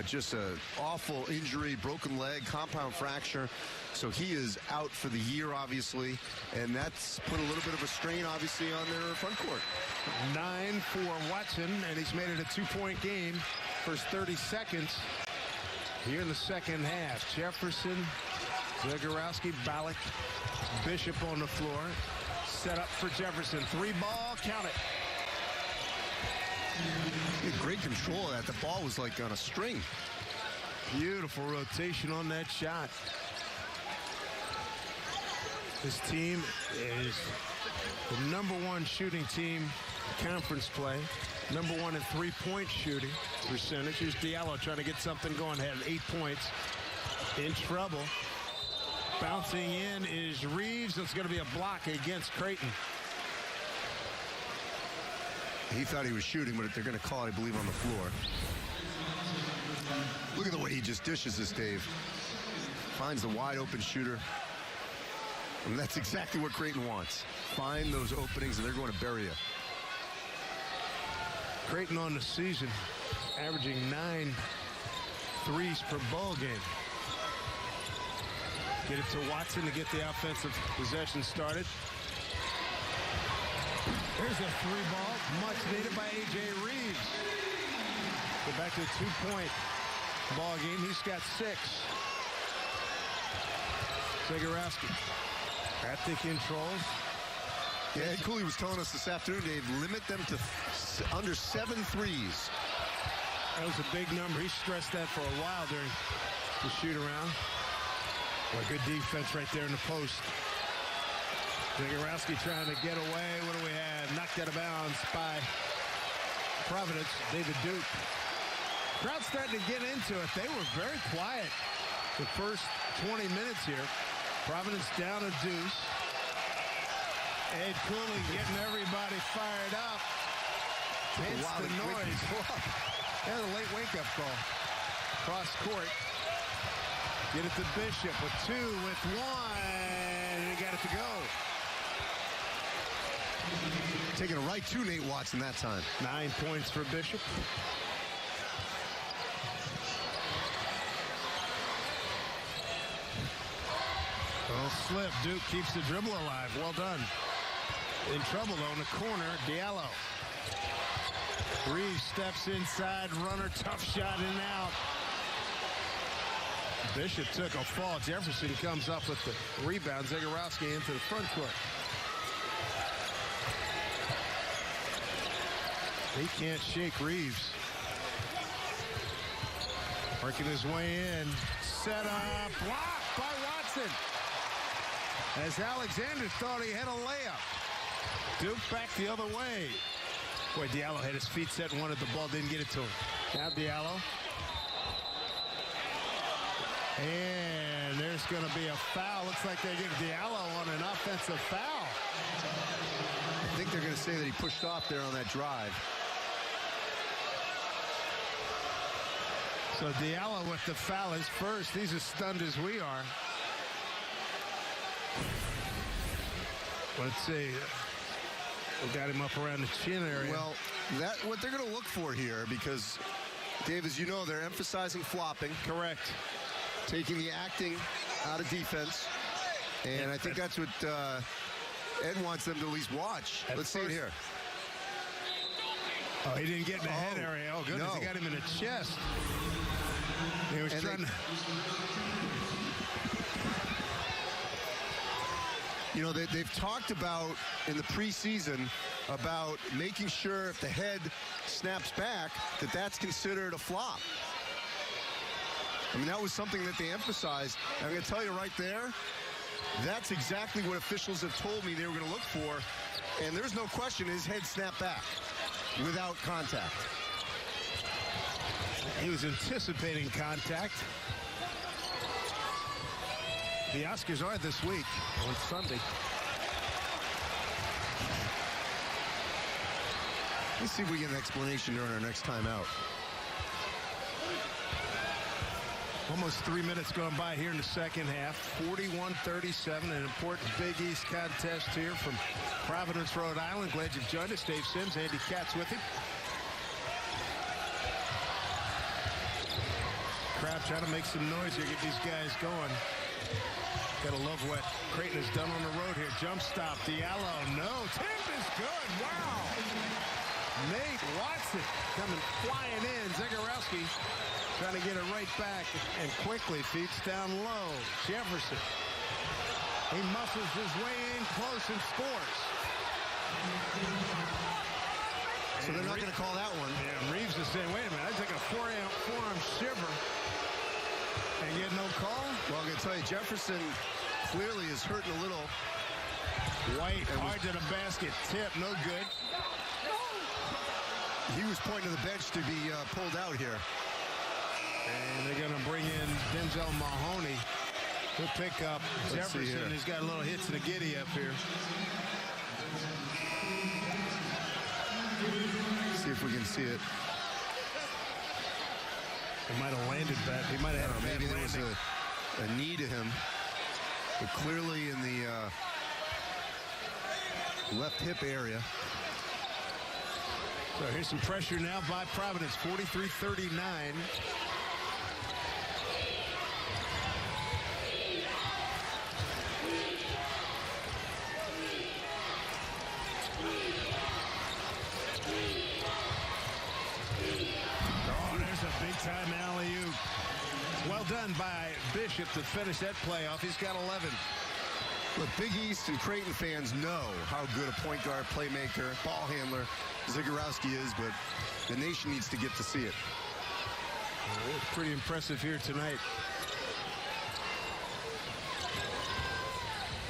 Just an awful injury, broken leg, compound fracture. So he is out for the year, obviously, and that's put a little bit of a strain, obviously, on their front court. 9 for Watson, and he's made it a 2-point game. First 30 seconds here in the second half. Jefferson, Zagorowski, Ballack, Bishop on the floor. Set up for Jefferson. 3-ball, count it. He had great control of that. The ball was like on a string. Beautiful rotation on that shot. This team is the #1 shooting team conference play. #1 in three-point shooting percentage. Here's Diallo trying to get something going. Had 8 points. In trouble. Bouncing in is Reeves. It's going to be a block against Creighton. He thought he was shooting, but they're going to call it, I believe, on the floor. Look at the way he just dishes this, Dave. Finds the wide-open shooter. And that's exactly what Creighton wants. Find those openings, and they're going to bury you. Creighton on the season, averaging 9 threes per ball game. Get it to Watson to get the offensive possession started. Here's a 3-ball, much needed by A.J. Reeves. Go back to a 2-point ball game. He's got 6. Zagorowski at the controls. Yeah, Ed Cooley was telling us this afternoon, Dave, limit them to under 7 threes. That was a big number. He stressed that for a while during the shoot-around. Well, good defense right there in the post. Zagorowski trying to get away. What do we have? Knocked out of bounds by Providence. David Duke. Crowd starting to get into it. They were very quiet the first 20 minutes here. Providence down a deuce. Ed Cooley getting everybody fired up. Hence the noise. There's a late wake-up call. Cross court. Get it to Bishop with 2, with 1. And he got it to go. Taking it right to Nate Watson that time. 9 points for Bishop. Well, slip. Duke keeps the dribble alive. Well done. In trouble, though, in the corner, Diallo. Reeves steps inside. Runner, tough shot in and out. Bishop took a fall. Jefferson comes up with the rebound. Zagorowski into the front court. He can't shake Reeves. Working his way in. Set up. Blocked by Watson. as Alexander thought he had a layup. Duke back the other way. Boy, Diallo had his feet set and wanted the ball, didn't get it to him. Now Diallo. And there's going to be a foul. Looks like they give Diallo on an offensive foul. I think they're going to say that he pushed off there on that drive. So Diallo with the foul is first. He's as stunned as we are. Let's see. We got him up around the chin area. Well, what they're going to look for here, because, Dave, as you know, they're emphasizing flopping. Correct. Taking the acting out of defense. And I think that's what Ed wants them to at least watch. Let's see it here. Oh, he didn't get in the head area. Oh, goodness, he got him in the chest. He was trying to... You know, they've talked about in the preseason about making sure if the head snaps back that that's considered a flop. I mean, that was something that they emphasized. I'm going to tell you right there, that's exactly what officials have told me they were going to look for. And there's no question his head snapped back without contact. He was anticipating contact. The Oscars are this week on Sunday. Let's see if we get an explanation during our next timeout. Almost 3 minutes going by here in the second half. 41-37, an important Big East contest here from Providence, Rhode Island. Glad you've joined us. Dave Sims, Andy Katz with him. Crowd trying to make some noise here, get these guys going. Gotta love what Creighton has done on the road here. Jump stop, Diallo, no. Tip is good, wow. Nate Watson coming flying in. Zagorowski trying to get it right back and quickly feeds down low. Jefferson. He muscles his way in close and scores. So they're not going to call that one. Yeah, Reeves is saying, wait a minute, I took a forearm shiver and get no call? Well, I'm going to tell you, Jefferson clearly is hurting a little. White, hard to the basket, tip, no good. He was pointing to the bench to be pulled out here. And they're going to bring in Denzel Mahoney. He'll pick up Jefferson. He's got a little hits in the giddy up here. See if we can see it. He might have landed back. He might have had a maybe bad there was landing. a knee to him. But clearly in the left hip area. So here's some pressure now by Providence, 43-39. Oh, there's a big-time alley-oop. Well done by Bishop to finish that playoff. He's got 11. Look, Big East and Creighton fans know how good a point guard, playmaker, ball handler Zagorowski is, but the nation needs to get to see it. It's pretty impressive here tonight.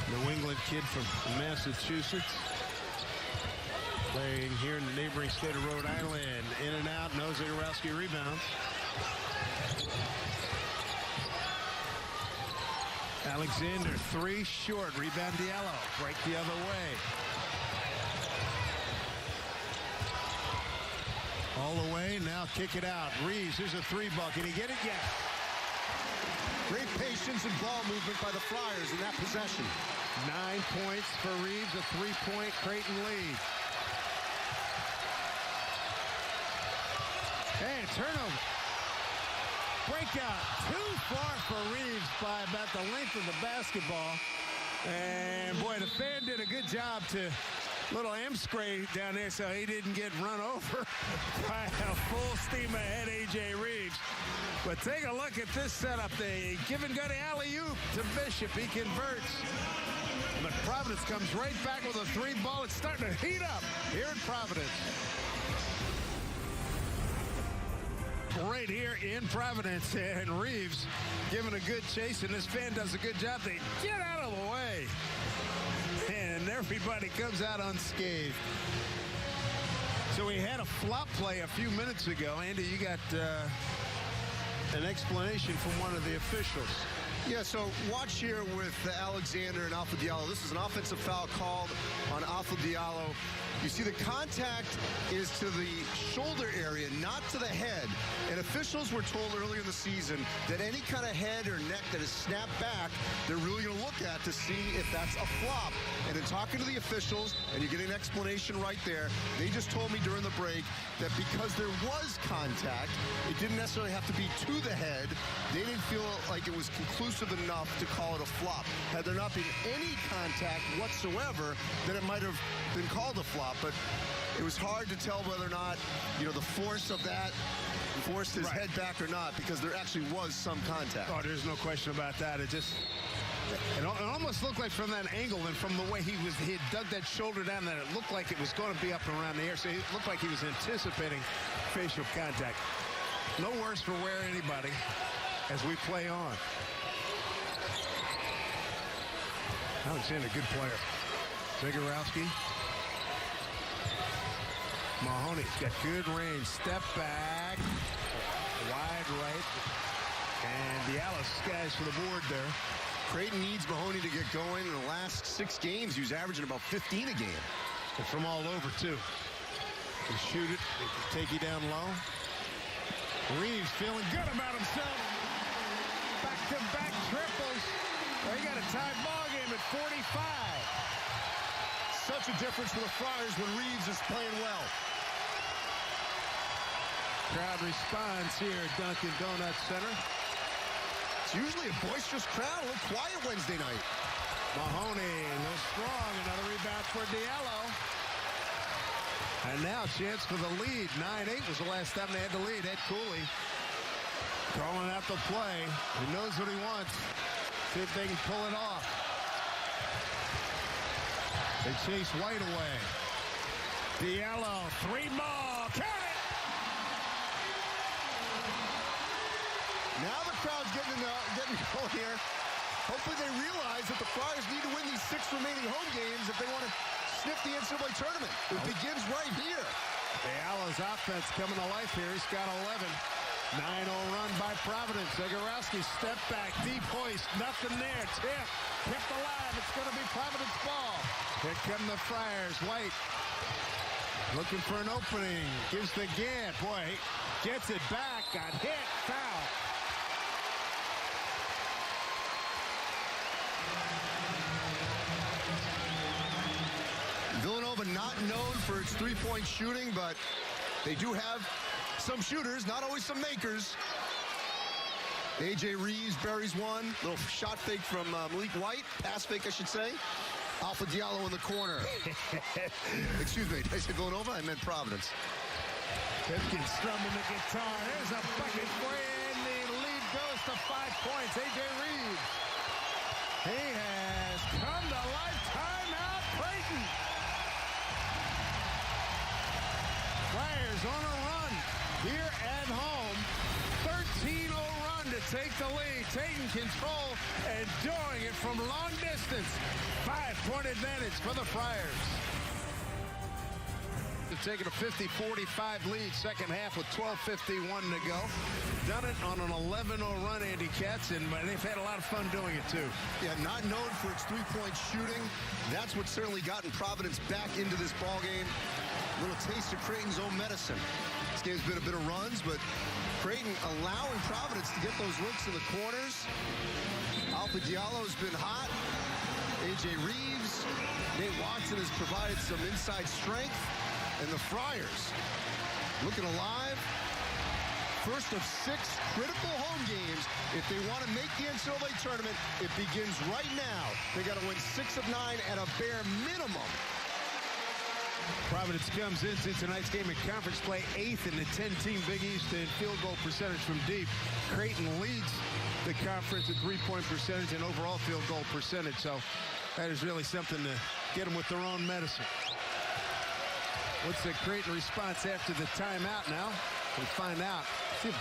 New England kid from Massachusetts. Playing here in the neighboring state of Rhode Island. In and out, no Zagorowski rebounds. Alexander, three short. Rebound Diallo. Break the other way. All the way, now kick it out. Reeves, here's a three ball. Can he get it? Yes. Great patience and ball movement by the Friars in that possession. 9 points for Reeves, a three-point Creighton lead. And turnover. Breakout. Too far for Reeves by about the length of the basketball. And boy, the fan did a good job to little M-spray down there so he didn't get run over by a full steam ahead A.J. Reeves. But take a look at this setup. They give and go to alley-oop to Bishop. He converts. But Providence comes right back with a three ball. It's starting to heat up here in Providence. right here in Providence, and Reeves giving a good chase, and this fan does a good job. They get out of the way, and everybody comes out unscathed. So we had a flop play a few minutes ago. Andy, you got an explanation from one of the officials. Yeah, so watch here with Alexander and Alpha Diallo. This is an offensive foul called on Alpha Diallo. You see the contact is to the shoulder area, not to the head. And officials were told earlier in the season that any kind of head or neck that is snapped back, they're really going to look at to see if that's a flop. And in talking to the officials, and you get an explanation right there, they just told me during the break that because there was contact, it didn't necessarily have to be to the head. They didn't feel like it was conclusive enough to call it a flop. Had there not been any contact whatsoever, then it might have been called a flop. But it was hard to tell whether or not, the force of that forced his head back or not, because there actually was some contact. Oh, there's no question about that. It almost looked like from that angle and from the way he had dug that shoulder down, that it looked like it was going to be up and around the air. So it looked like he was anticipating facial contact. No worse for wear anybody as we play on. Alexander, good player. Zagorowski. Mahoney's got good range. Step back. Wide right. And Diallo skies for the board there. Creighton needs Mahoney to get going. In the last 6 games, he was averaging about 15 a game. And from all over, too. They shoot it. They can take you down low. Reeves feeling good about himself. Back-to-back triples. Well, he got a tied ball game at 45. Such a difference for the Friars when Reeves is playing well. Crowd responds here at Dunkin' Donuts Center. It's usually a boisterous crowd, a little quiet Wednesday night. Mahoney, a little strong. Another rebound for Diallo. And now chance for the lead. 9-8 was the last time they had the lead. Ed Cooley calling out the play. He knows what he wants. See if they can pull it off. They chase White away. Diallo, 3-ball. Count it! Now the crowd's getting going here. Hopefully they realize that the Friars need to win these 6 remaining home games if they want to sniff the NCAA tournament. It begins right here. Diallo's offense coming to life here. He's got 11. 9-0 run by Providence. Zagorowski step back, deep hoist, nothing there. Tip, kept alive. It's going to be Providence ball. Here come the Friars. White looking for an opening. Gives the gap. Boy, gets it back. Got hit. Foul. Villanova not known for its three-point shooting, but they do have some shooters, not always some makers. A.J. Reeves buries one. Little shot fake from Malik White. Pass fake, I should say. Alpha Diallo in the corner. Excuse me, did I say Villanova? I meant Providence. Pipkin strumming the guitar. There's a bucket for you, and the lead goes to 5 points. A.J. Reeves. He has come to life. Timeout, Creighton. Friars on a run here at home. 13-0 run to take the lead. Taking control and doing it from long distance. 5-point advantage for the Friars. They've taken a 50-45 lead second half with 12:51 to go. Done it on an 11-0 run, Andy Katz, and they've had a lot of fun doing it too. Yeah, not known for its three-point shooting. That's what's certainly gotten Providence back into this ballgame. A little taste of Creighton's own medicine. This game's been a bit of runs, but Creighton allowing Providence to get those looks in the corners. Alpha Diallo's been hot. A.J. Reeves. Nate Watson has provided some inside strength. And the Friars looking alive. First of 6 critical home games. If they want to make the NCAA tournament, it begins right now. They got to win 6 of 9 at a bare minimum. Providence comes into tonight's game in conference play 8th in the 10-team Big East in field goal percentage from deep. Creighton leads the conference at 3-point percentage and overall field goal percentage. So that is really something to get them with their own medicine. What's the Creighton response after the timeout now? and find out. See if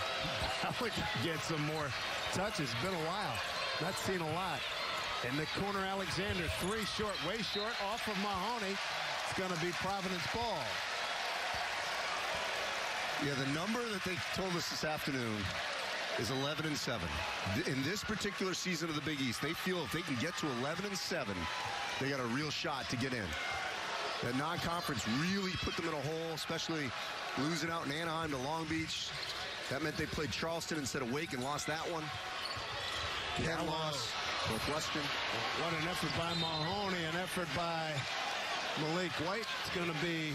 Balak can get some more touches. It's been a while. Not seen a lot. In the corner, Alexander, 3 short, way short, off of Mahoney. It's going to be Providence ball. Yeah, the number that they told us this afternoon is 11-7. In this particular season of the Big East, they feel if they can get to 11-7, they got a real shot to get in. That non-conference really put them in a hole, especially losing out in Anaheim to Long Beach. That meant they played Charleston instead of Wake and lost that one. Penn loss, Northwestern. What an effort by Mahoney, an effort by Malik White. It's going to be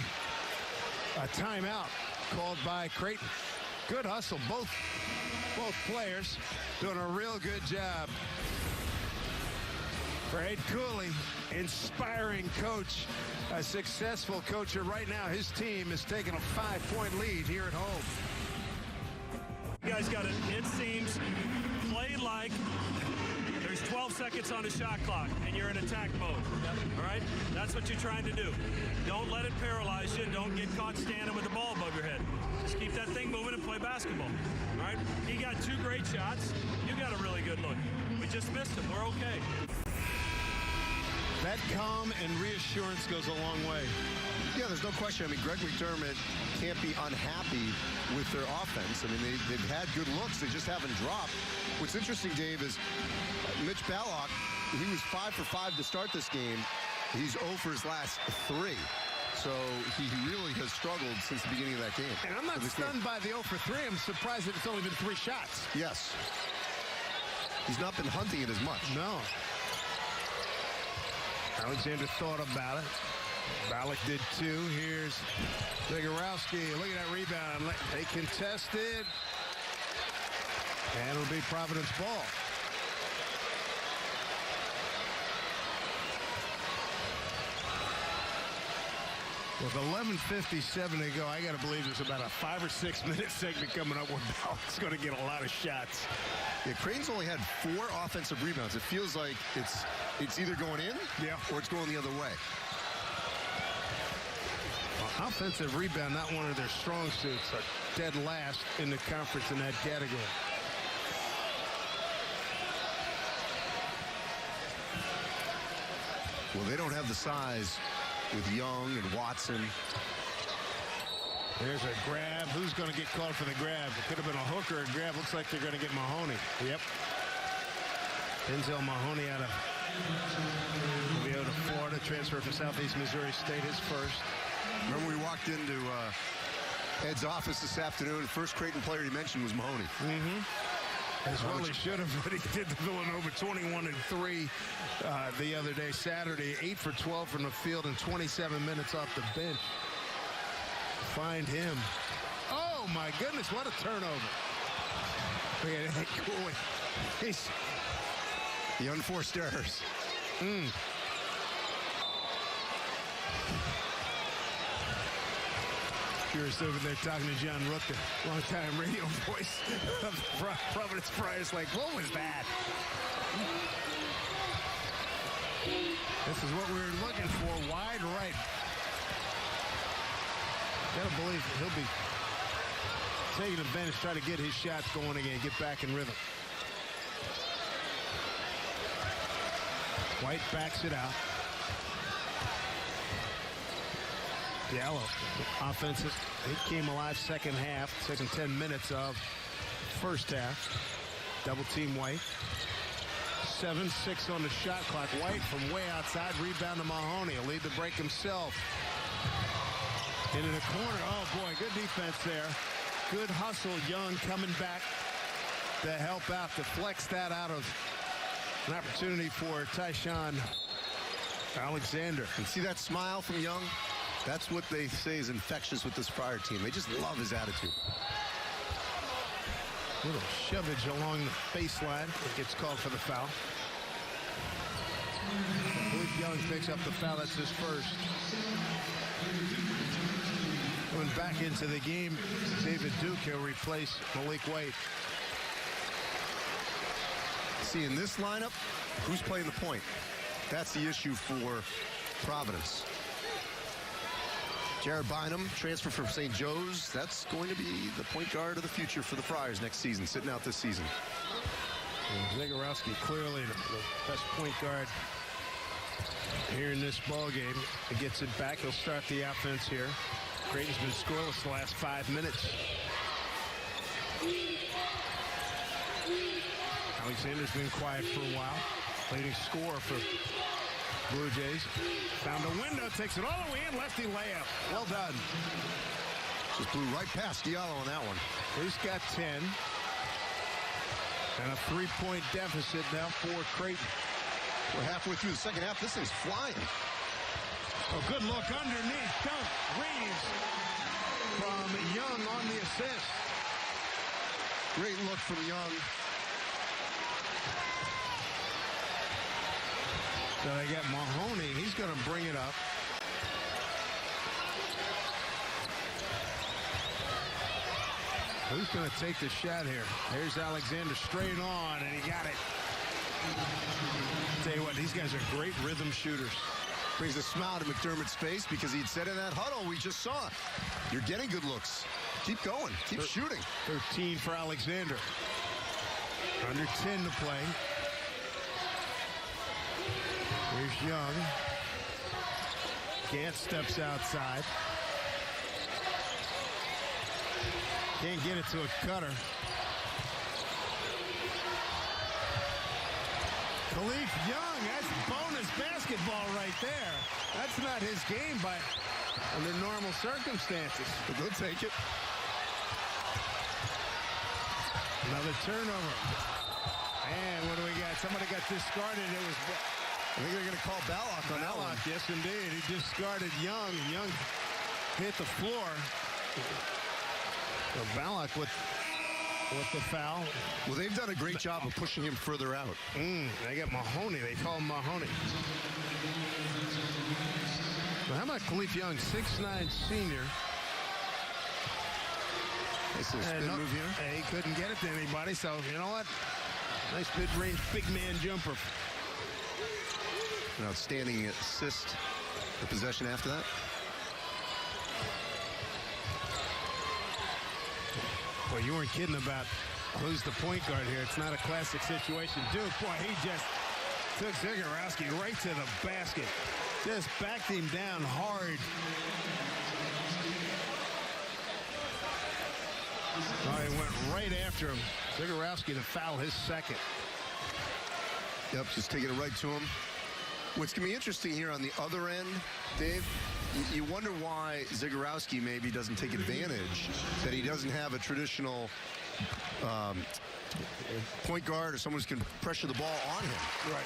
a timeout called by Creighton. Good hustle, both players doing a real good job. For Ed Cooley, inspiring coach, a successful coach. Right now, his team is taking a 5-point lead here at home. You guys got it seems, play like there's 12 seconds on the shot clock and you're in attack mode. All right? That's what you're trying to do. Don't let it paralyze you. Don't get caught standing with the ball above your head. Just keep that thing moving and play basketball. All right? He got 2 great shots. You got a really good look. We just missed him. We're okay. That calm and reassurance goes a long way. Yeah, there's no question. I mean, Greg McDermott can't be unhappy with their offense. I mean, they've had good looks. They just haven't dropped. What's interesting, Dave, is Mitch Balak, he was 5 for 5 to start this game. He's 0 for his last 3. So he really has struggled since the beginning of that game. And I'm not stunned by the 0 for 3. I'm surprised that it's only been 3 shots. Yes. He's not been hunting it as much. No. Alexander thought about it. Balak did too. Here's Zagorowski. Look at that rebound. They contested. And it'll be Providence ball. With 11:57 to go, I got to believe there's about a 5 or 6 minute segment coming up where Balak's going to get a lot of shots. Yeah, Creighton's only had 4 offensive rebounds. It feels like it's either going in or it's going the other way. Offensive rebound, not one of their strong suits. Dead last in the conference in that category. Well, they don't have the size with Young and Watson. There's a grab. Who's going to get called for the grab? It could have been a hook or a grab. Looks like they're going to get Mahoney. Yep. Denzel Mahoney out of Florida, transfer from Southeast Missouri State, his first. Remember we walked into Ed's office this afternoon. The first Creighton player he mentioned was Mahoney. As well he should have, but he did the Villanova 21-3 the other day, Saturday. 8 for 12 from the field and 27 minutes off the bench. Find him. Oh, my goodness, what a turnover. Look at that Cooley. He's the unforced errors. Curious over there talking to John Rook, the longtime radio voice of Providence Friars. Like, what was that? This is what we were looking for. Wide right. Gotta believe he'll be taking advantage, try to get his shots going again, get back in rhythm. White backs it out. Diallo, offensive. He came alive second half, second 10 minutes of first half. Double team White. 7-6 on the shot clock. White from way outside, rebound to Mahoney. He'll lead the break himself. Into the corner. Oh, boy, good defense there. Good hustle. Young coming back to help out, to flex that out of an opportunity for Tyshawn Alexander. And see that smile from Young? That's what they say is infectious with this Friar team. They just love his attitude. Little shovage along the baseline. It gets called for the foul. I believe Young picks up the foul. That's his first. Going back into the game, David Duke, he'll replace Malik White. See, in this lineup, who's playing the point? That's the issue for Providence. Jared Bynum, transfer from St. Joe's. That's going to be the point guard of the future for the Friars next season, sitting out this season. Zagorowski clearly the best point guard here in this ball game. He gets it back. He'll start the offense here. Creighton's been scoreless the last 5 minutes. Alexander's been quiet for a while. Leading scorer for Blue Jays. Found a window, takes it all the way in, lefty layup. Well done. Just blew right past Diallo on that one. He's got 10. And a 3-point deficit now for Creighton. We're halfway through the second half. This thing's flying. Oh, good look underneath. Dunk. Reeves from Young on the assist. Great look from Young. So they got Mahoney. He's going to bring it up. Who's going to take the shot here? Here's Alexander straight on, and he got it. Tell you what, these guys are great rhythm shooters. Brings a smile to McDermott's face because he'd said in that huddle we just saw, you're getting good looks. Keep going. Keep shooting. 13 for Alexander. Under 10 to play. Here's Young. Gant steps outside. Can't get it to a cutter. Khalif Young, that's bonus basketball right there. That's not his game, but under normal circumstances. But they'll take it. Another turnover. And what do we got? Somebody got discarded. It was... I think they're going to call Ballock on that one. Yes, indeed. He discarded Young. Young hit the floor. So Ballock with the foul. Well, they've done a great job of pushing him further out. They got Mahoney. They call him Mahoney. Well, how about Khalif Young, 6'9" senior? Nice little spin move here. He couldn't get it to anybody, so you know what? Nice mid-range big man jumper. An outstanding assist for possession after that. Well, you weren't kidding about who's the point guard here. It's not a classic situation. Duke, boy, he just took Zagorowski right to the basket. Just backed him down hard. Oh, he went right after him. Zagorowski to foul his second. Yep, just taking it right to him. What's going to be interesting here on the other end, Dave, you wonder why Zagorowski maybe doesn't take advantage that he doesn't have a traditional point guard or someone who can pressure the ball on him. Right.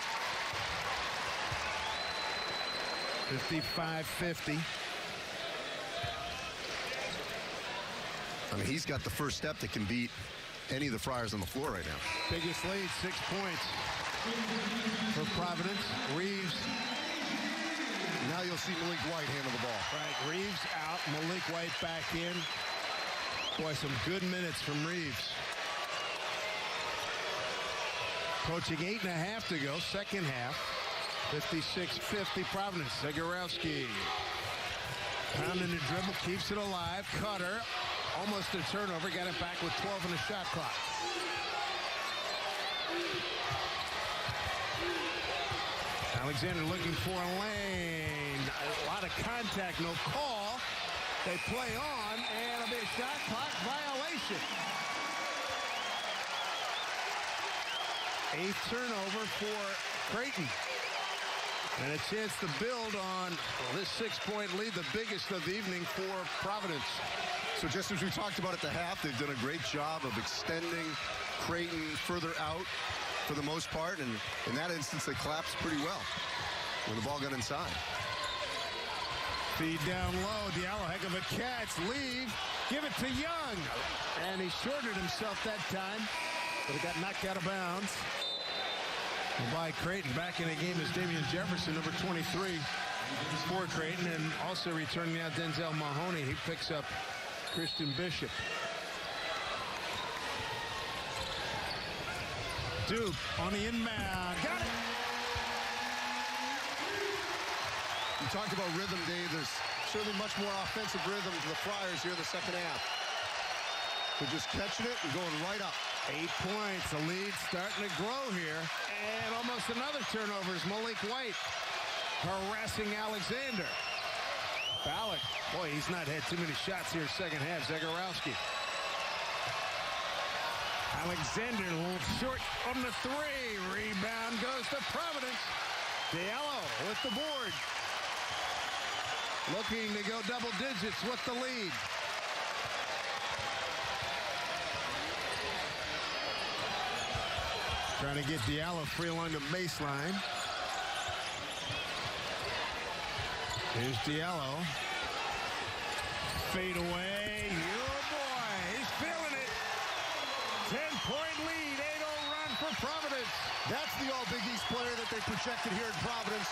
55-50. I mean, he's got the first step that can beat any of the Friars on the floor right now. Biggest lead, 6 points for Providence. Reeves. Now you'll see Malik White handle the ball. Right, Reeves out, Malik White back in. Boy, some good minutes from Reeves. Approaching 8.5 to go, second half. 56-50 Providence. Zagorowski. Pounding the dribble, keeps it alive. Cutter, almost a turnover. Got it back with 12 on the shot clock. Alexander looking for a lane. A lot of contact, no call. They play on, and it'll be a shot clock violation. 8th turnover for Creighton. And a chance to build on this 6-point lead, the biggest of the evening for Providence. So just as we talked about at the half, they've done a great job of extending Creighton further out for the most part. And in that instance, they collapsed pretty well when the ball got inside. Feed down low. Diallo, heck of a catch. Leave. Give it to Young. And he shorted himself that time. But it got knocked out of bounds. By Creighton. Back in the game is Damian Jefferson, number 23 for Creighton. And also returning out Denzel Mahoney. He picks up Christian Bishop. Duke on the inbound. Got it. You talked about rhythm, Dave. There's Certainly much more offensive rhythm to the Friars here in the second half. They're just catching it and going right up. 8 points. The lead starting to grow here. And almost another turnover is Malik White harassing Alexander. Ballack, boy, he's not had too many shots here second half. Zegarowski. Alexander a little short on the three. Rebound goes to Providence. Diallo with the board. Looking to go double digits with the lead. Trying to get Diallo free along the baseline. Here's Diallo. Fade away. Oh, boy. He's feeling it. 10-point lead. 8-0 run for Providence. That's the All-Big East player that they projected here in Providence.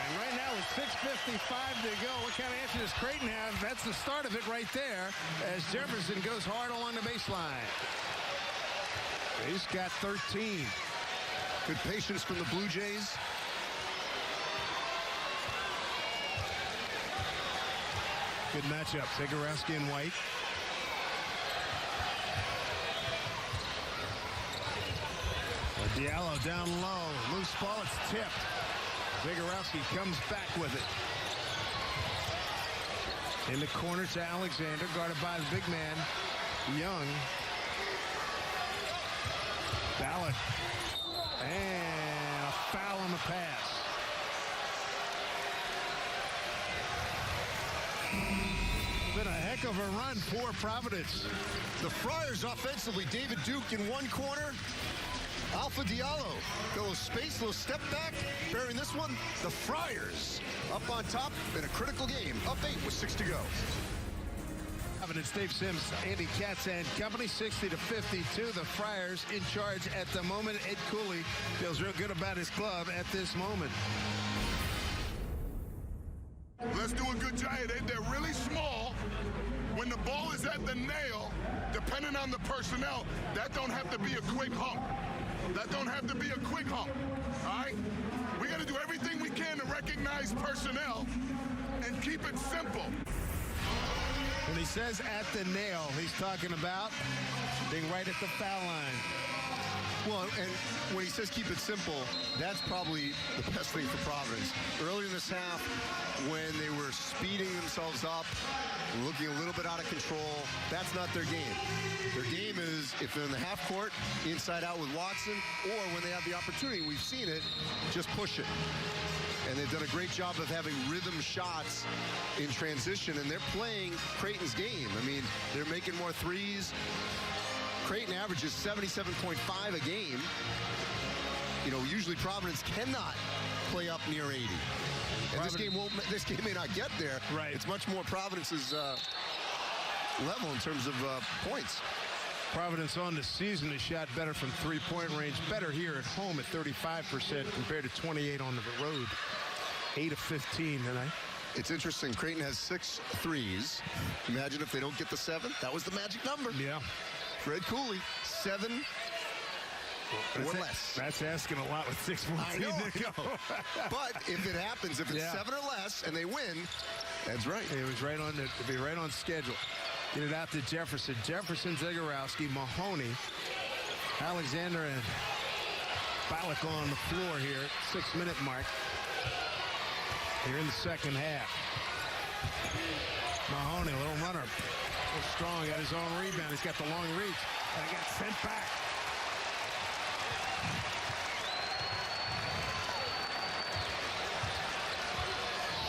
And right now with 6:55 to go, what kind of answer does Creighton have? That's the start of it right there as Jefferson goes hard along the baseline. He's got 13. Good patience from the Blue Jays. Good matchup. Zegarowski and White. Diallo down low. Loose ball. It's tipped. Zegarowski comes back with it. In the corner to Alexander, guarded by the big man, Young. Ballack. And a foul on the pass. Been a heck of a run for Providence. The Friars offensively, David Duke in one corner. Alpha Diallo, little space, little step back. Bearing this one, the Friars up on top in a critical game. Up 8 with 6 to go. Providence, Dave Sims, Andy Katz and company, 60-52. The Friars in charge at the moment. Ed Cooley feels real good about his club at this moment. Let's do a good job. They're really small. When the ball is at the nail, depending on the personnel, that don't have to be a quick hump. That don't have to be a quick hump, all right? We got to do everything we can to recognize personnel and keep it simple. When he says at the nail, he's talking about being right at the foul line. Well, and when he says keep it simple, that's probably the best thing for Providence. Earlier in this half, when they were speeding themselves up, looking a little bit out of control, that's not their game. Their game is, if they're in the half court, inside out with Watson, or when they have the opportunity, we've seen it, just push it. And they've done a great job of having rhythm shots in transition, and they're playing Creighton's game. I mean, they're making more threes. Creighton averages 77.5 a game. You know, usually Providence cannot play up near 80. And this game may not get there. Right. It's much more Providence's level in terms of points. Providence on the season has shot better from three-point range, better here at home at 35% compared to 28 on the road. 8 of 15 tonight. It's interesting. Creighton has 6 threes. Imagine if they don't get the 7th. That was the magic number. Yeah. Fred Cooley, 7 or less. That's asking a lot with 6:14 to go. But if it happens, if it's 7 or less and they win, that's right. It was right on. It'll be right on schedule. Get it out to Jefferson. Jefferson, Zegarowski, Mahoney, Alexander, and Ballack on the floor here. 6-minute mark. Here in the second half. Mahoney, a little runner. Strong at his own rebound. He's got the long reach. And he got sent back.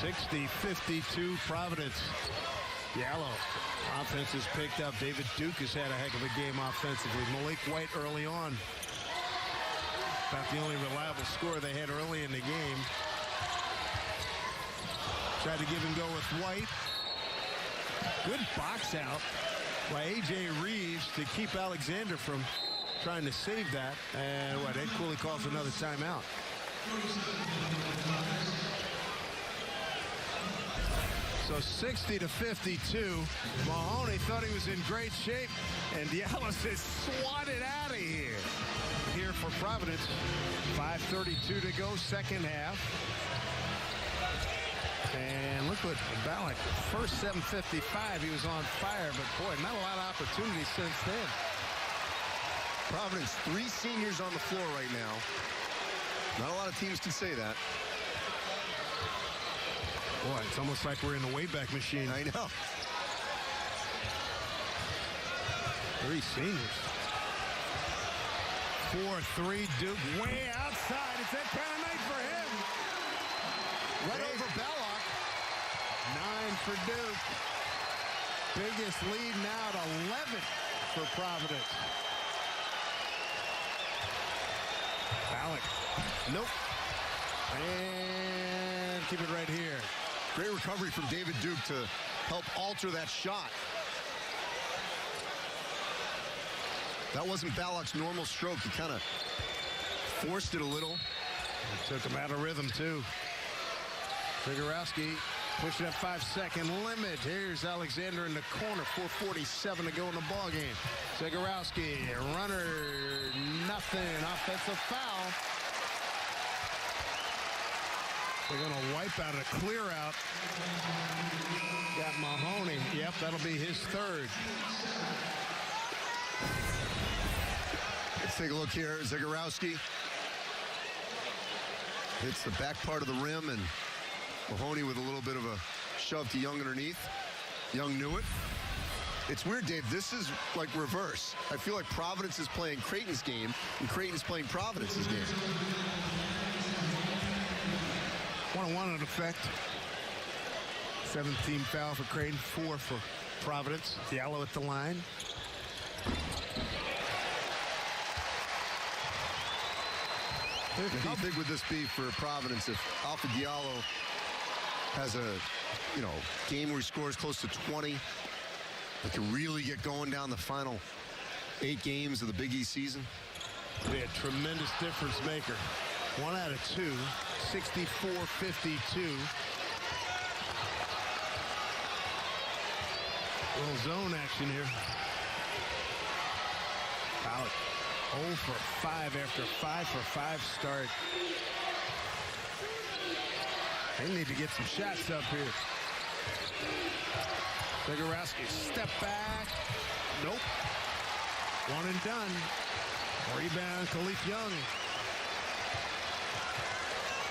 (60-52) Providence. Diallo. Offense is picked up. David Duke has had a heck of a game offensively. Malik White early on. About the only reliable score they had early in the game. Tried to give and go with White. Good box out by A.J. Reeves to keep Alexander from trying to save that. And Ed Cooley calls another timeout. So 60-52. Mahoney thought he was in great shape, and Diallo says, swat it out of here. Here for Providence. 5:32 to go, second half. And look what Ballack, first 7:55, he was on fire, but boy, not a lot of opportunities since then. Providence, 3 seniors on the floor right now. Not a lot of teams can say that. Boy, it's almost like we're in the Wayback Machine. I know. 3 seniors. 4-3, Duke way outside. It's that kind of night for him. Right over Ballack. 9 for Duke. Biggest lead now at 11 for Providence. Ballack. Nope. And keep it right here. Great recovery from David Duke to help alter that shot. That wasn't Ballack's normal stroke. He kind of forced it a little. It took him out of rhythm, too. Zagorowski pushing that 5-second limit. Here's Alexander in the corner. 4:47 to go in the ballgame. Zagorowski, runner, nothing. Offensive foul. They're going to wipe out a clear out. Got Mahoney. Yep, that'll be his third. Let's take a look here. Zagorowski hits the back part of the rim, and Mahoney with a little bit of a shove to Young underneath. Young knew it. It's weird, Dave. This is like reverse. I feel like Providence is playing Creighton's game, and Creighton's playing Providence's game. 1-on-1 in effect. 17 foul for Creighton, 4 for Providence. Diallo at the line. How big would this be for Providence if Alpha Diallo has a, game where he scores close to 20? They can really get going down the final 8 games of the Big East season. Be a tremendous difference maker. 1 out of 2, 64-52. Little zone action here. Out. 0 for 5 after 5 for 5 start. They need to get some shots up here. Zagorowski, step back. Nope. 1 and done. Rebound, Khalif Young.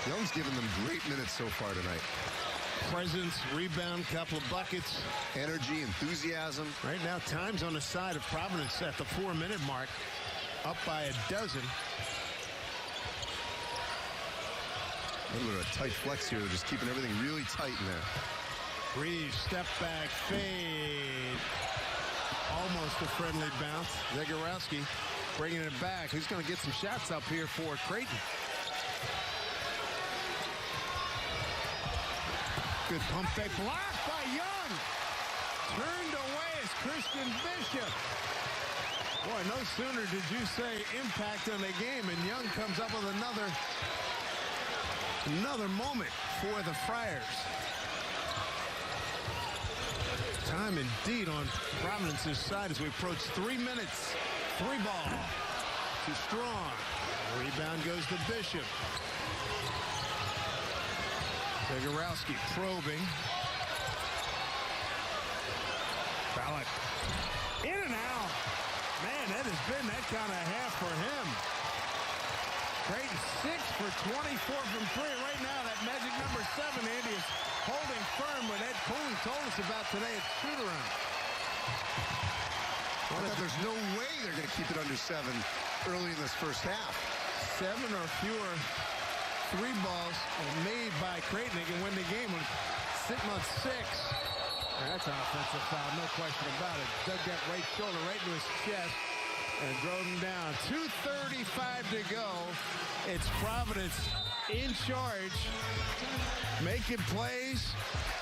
Young's given them great minutes so far tonight. Presence, rebound, couple of buckets. Energy, enthusiasm. Right now, time's on the side of Providence at the 4-minute mark. Up by a dozen. A little bit of a tight flex here, just keeping everything really tight in there. Reeves, step back, fade. Almost a friendly bounce. Zagorowski bringing it back. Who's going to get some shots up here for Creighton? Good pump fake. Blocked by Young. Turned away is Christian Bishop. Boy, no sooner did you say impact on the game, and Young comes up with another moment for the Friars. Time indeed on Providence's side as we approach 3 minutes. 3 ball to Strong. Rebound goes to Bishop. Zagorowski probing. Ballack in and out. Man, that has been that kind of half for him. Creighton 6 for 24 from 3. Right now, that magic number 7, Andy, is holding firm what Ed Cooley told us about today at shoot-around. There's no way they're going to keep it under 7 early in this first half. 7 or fewer 3 balls made by Creighton. They can win the game when sitting on 6. That's an offensive foul, no question about it. Dug that right shoulder right into his chest and drove him down. 2:35 to go. It's Providence in charge, making plays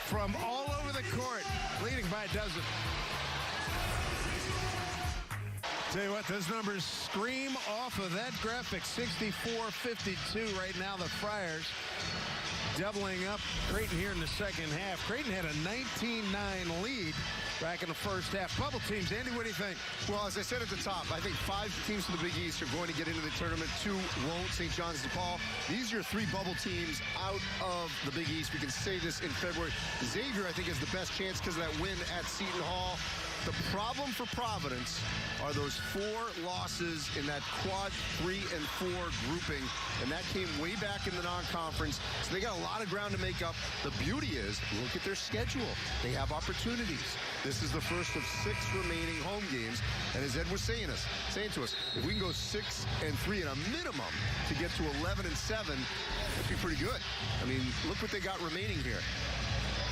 from all over the court, leading by a dozen. Tell you what, those numbers scream off of that graphic. 64-52 right now, the Friars. doubling up Creighton here in the second half. Creighton had a 19-9 lead back in the first half. Bubble teams, Andy, what do you think? Well, as I said at the top, I think 5 teams from the Big East are going to get into the tournament. 2 won't. St. John's, DePaul. These are your 3 bubble teams out of the Big East. We can say this in February. Xavier, I think, has the best chance because of that win at Seton Hall. The problem for Providence are those 4 losses in that quad 3 and 4 grouping, and that came way back in the non-conference, so they got a lot of ground to make up. The beauty is, look at their schedule. They have opportunities. This is the first of 6 remaining home games, and as Ed was saying to us, if we can go 6-3 at a minimum to get to 11-7, that'd be pretty good. I mean, look what they got remaining here.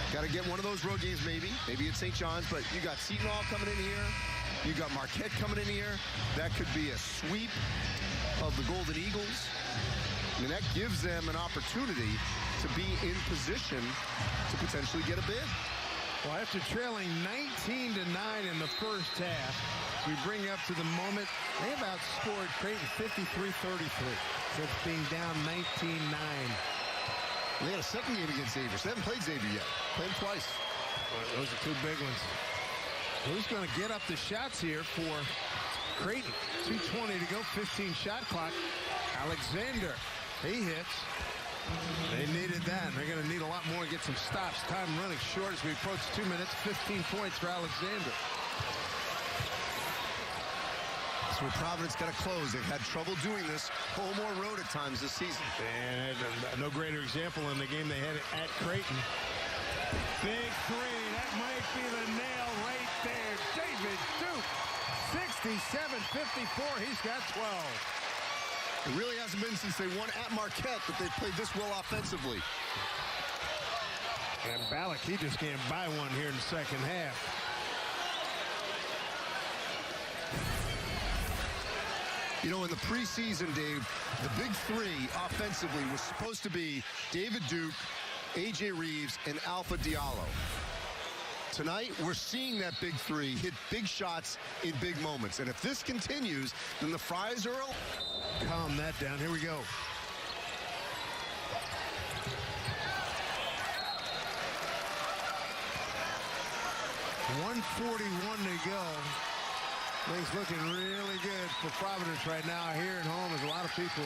Got to get one of those road games, maybe. Maybe it's St. John's, but you got Seton Hall coming in here. You got Marquette coming in here. That could be a sweep of the Golden Eagles. I mean, that gives them an opportunity to be in position to potentially get a bid. Well, after trailing 19-9 in the first half, we bring up to the moment. They have outscored Creighton 53-33 since being down 19-9. They had a second game against Xavier. So they haven't played Xavier yet. Played them twice. Those are 2 big ones. Who's going to get up the shots here for Creighton? 2:20 to go, 15 shot clock. Alexander, he hits. They needed that. They're going to need a lot more to get some stops. Time running short as we approach 2 minutes. 15 points for Alexander. That's where Providence got to close. They've had trouble doing this home or road at times this season. And no greater example in the game they had at Creighton. Big 3. That might be the nail right there. David Duke, 67-54. He's got 12. It really hasn't been since they won at Marquette that they've played this well offensively. And Ballack, he just can't buy one here in the second half. You know, in the preseason, Dave, the big 3 offensively was supposed to be David Duke, A.J. Reeves, and Alpha Diallo. Tonight, we're seeing that big 3 hit big shots in big moments. And if this continues, then the Friars are... Calm that down. Here we go. .141 to go. Things looking really good for Providence right now here at home, as a lot of people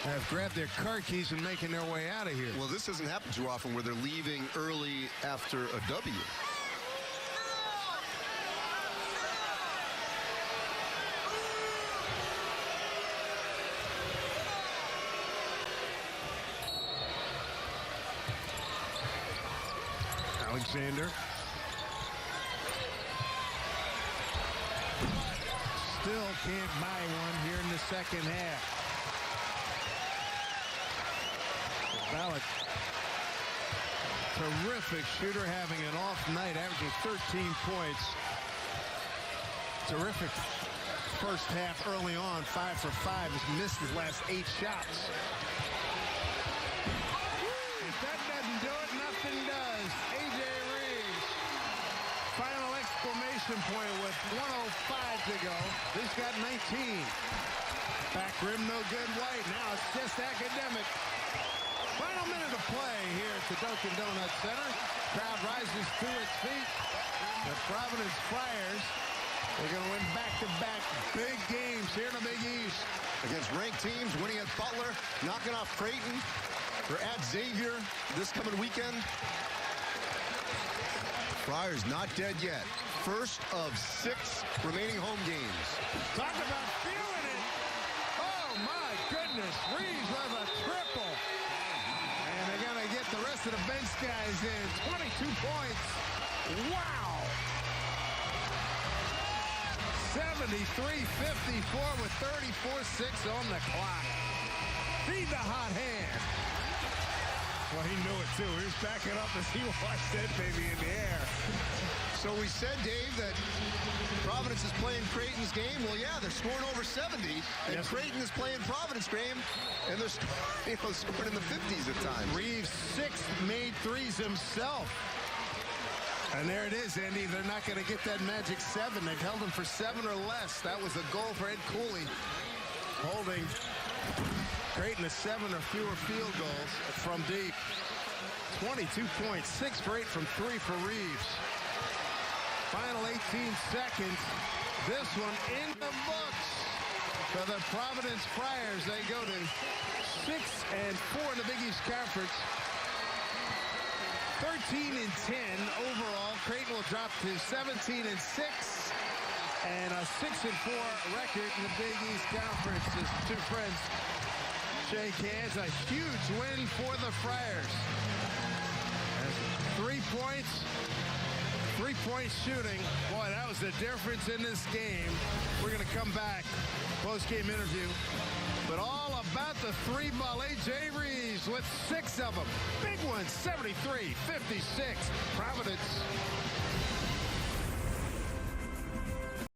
have grabbed their car keys and making their way out of here. Well, this doesn't happen too often where they're leaving early after a W. Alexander. Still can't buy one here in the second half. Ballack, terrific shooter, having an off night, averaging 13 points. Terrific first half early on, 5 for 5. Has missed his last 8 shots. If that doesn't do it, nothing does. A.J. Reeves, final exclamation point with 1:05 to go. He's got 19. Back rim, no good. White. Now it's just academic. Final minute of play here at the Dunkin' Donuts Center. Crowd rises to its feet. The Providence Friars are going to win back-to-back big games here in the Big East. Against ranked teams, winning at Butler, knocking off Creighton. They're at Xavier this coming weekend. Friars not dead yet. First of 6 remaining home games. Talk about feeling it. Oh, my goodness. Reeves with a triple. And they're going to get the rest of the bench guys in. 22 points. Wow. 73-54 with 34-6 on the clock. Feed the hot hand. Well, he knew it, too. He was backing up as he watched that baby in the air. So we said, Dave, that Providence is playing Creighton's game. Well, yeah, they're scoring over 70, and yes, Creighton is playing Providence game, and they're scoring in the 50s at times. Reeves, 6 made threes himself. And there it is, Andy. They're not going to get that magic 7. They've held them for 7 or less. That was a goal for Ed Cooley. Holding Creighton has 7 or fewer field goals from deep. 22 points, 6 for 8 from 3 for Reeves. Final 18 seconds. This one in the books for the Providence Friars. They go to 6-4 in the Big East Conference. 13-10 overall. Creighton will drop to 17-6 and a 6-4 record in the Big East Conference. As two friends shake hands. A huge win for the Friars. 3 points. 3-point shooting. Boy, that was the difference in this game. We're going to come back. Post-game interview. But all about the 3 ball. A.J. Reeves with 6 of them. Big one, 73-56. Providence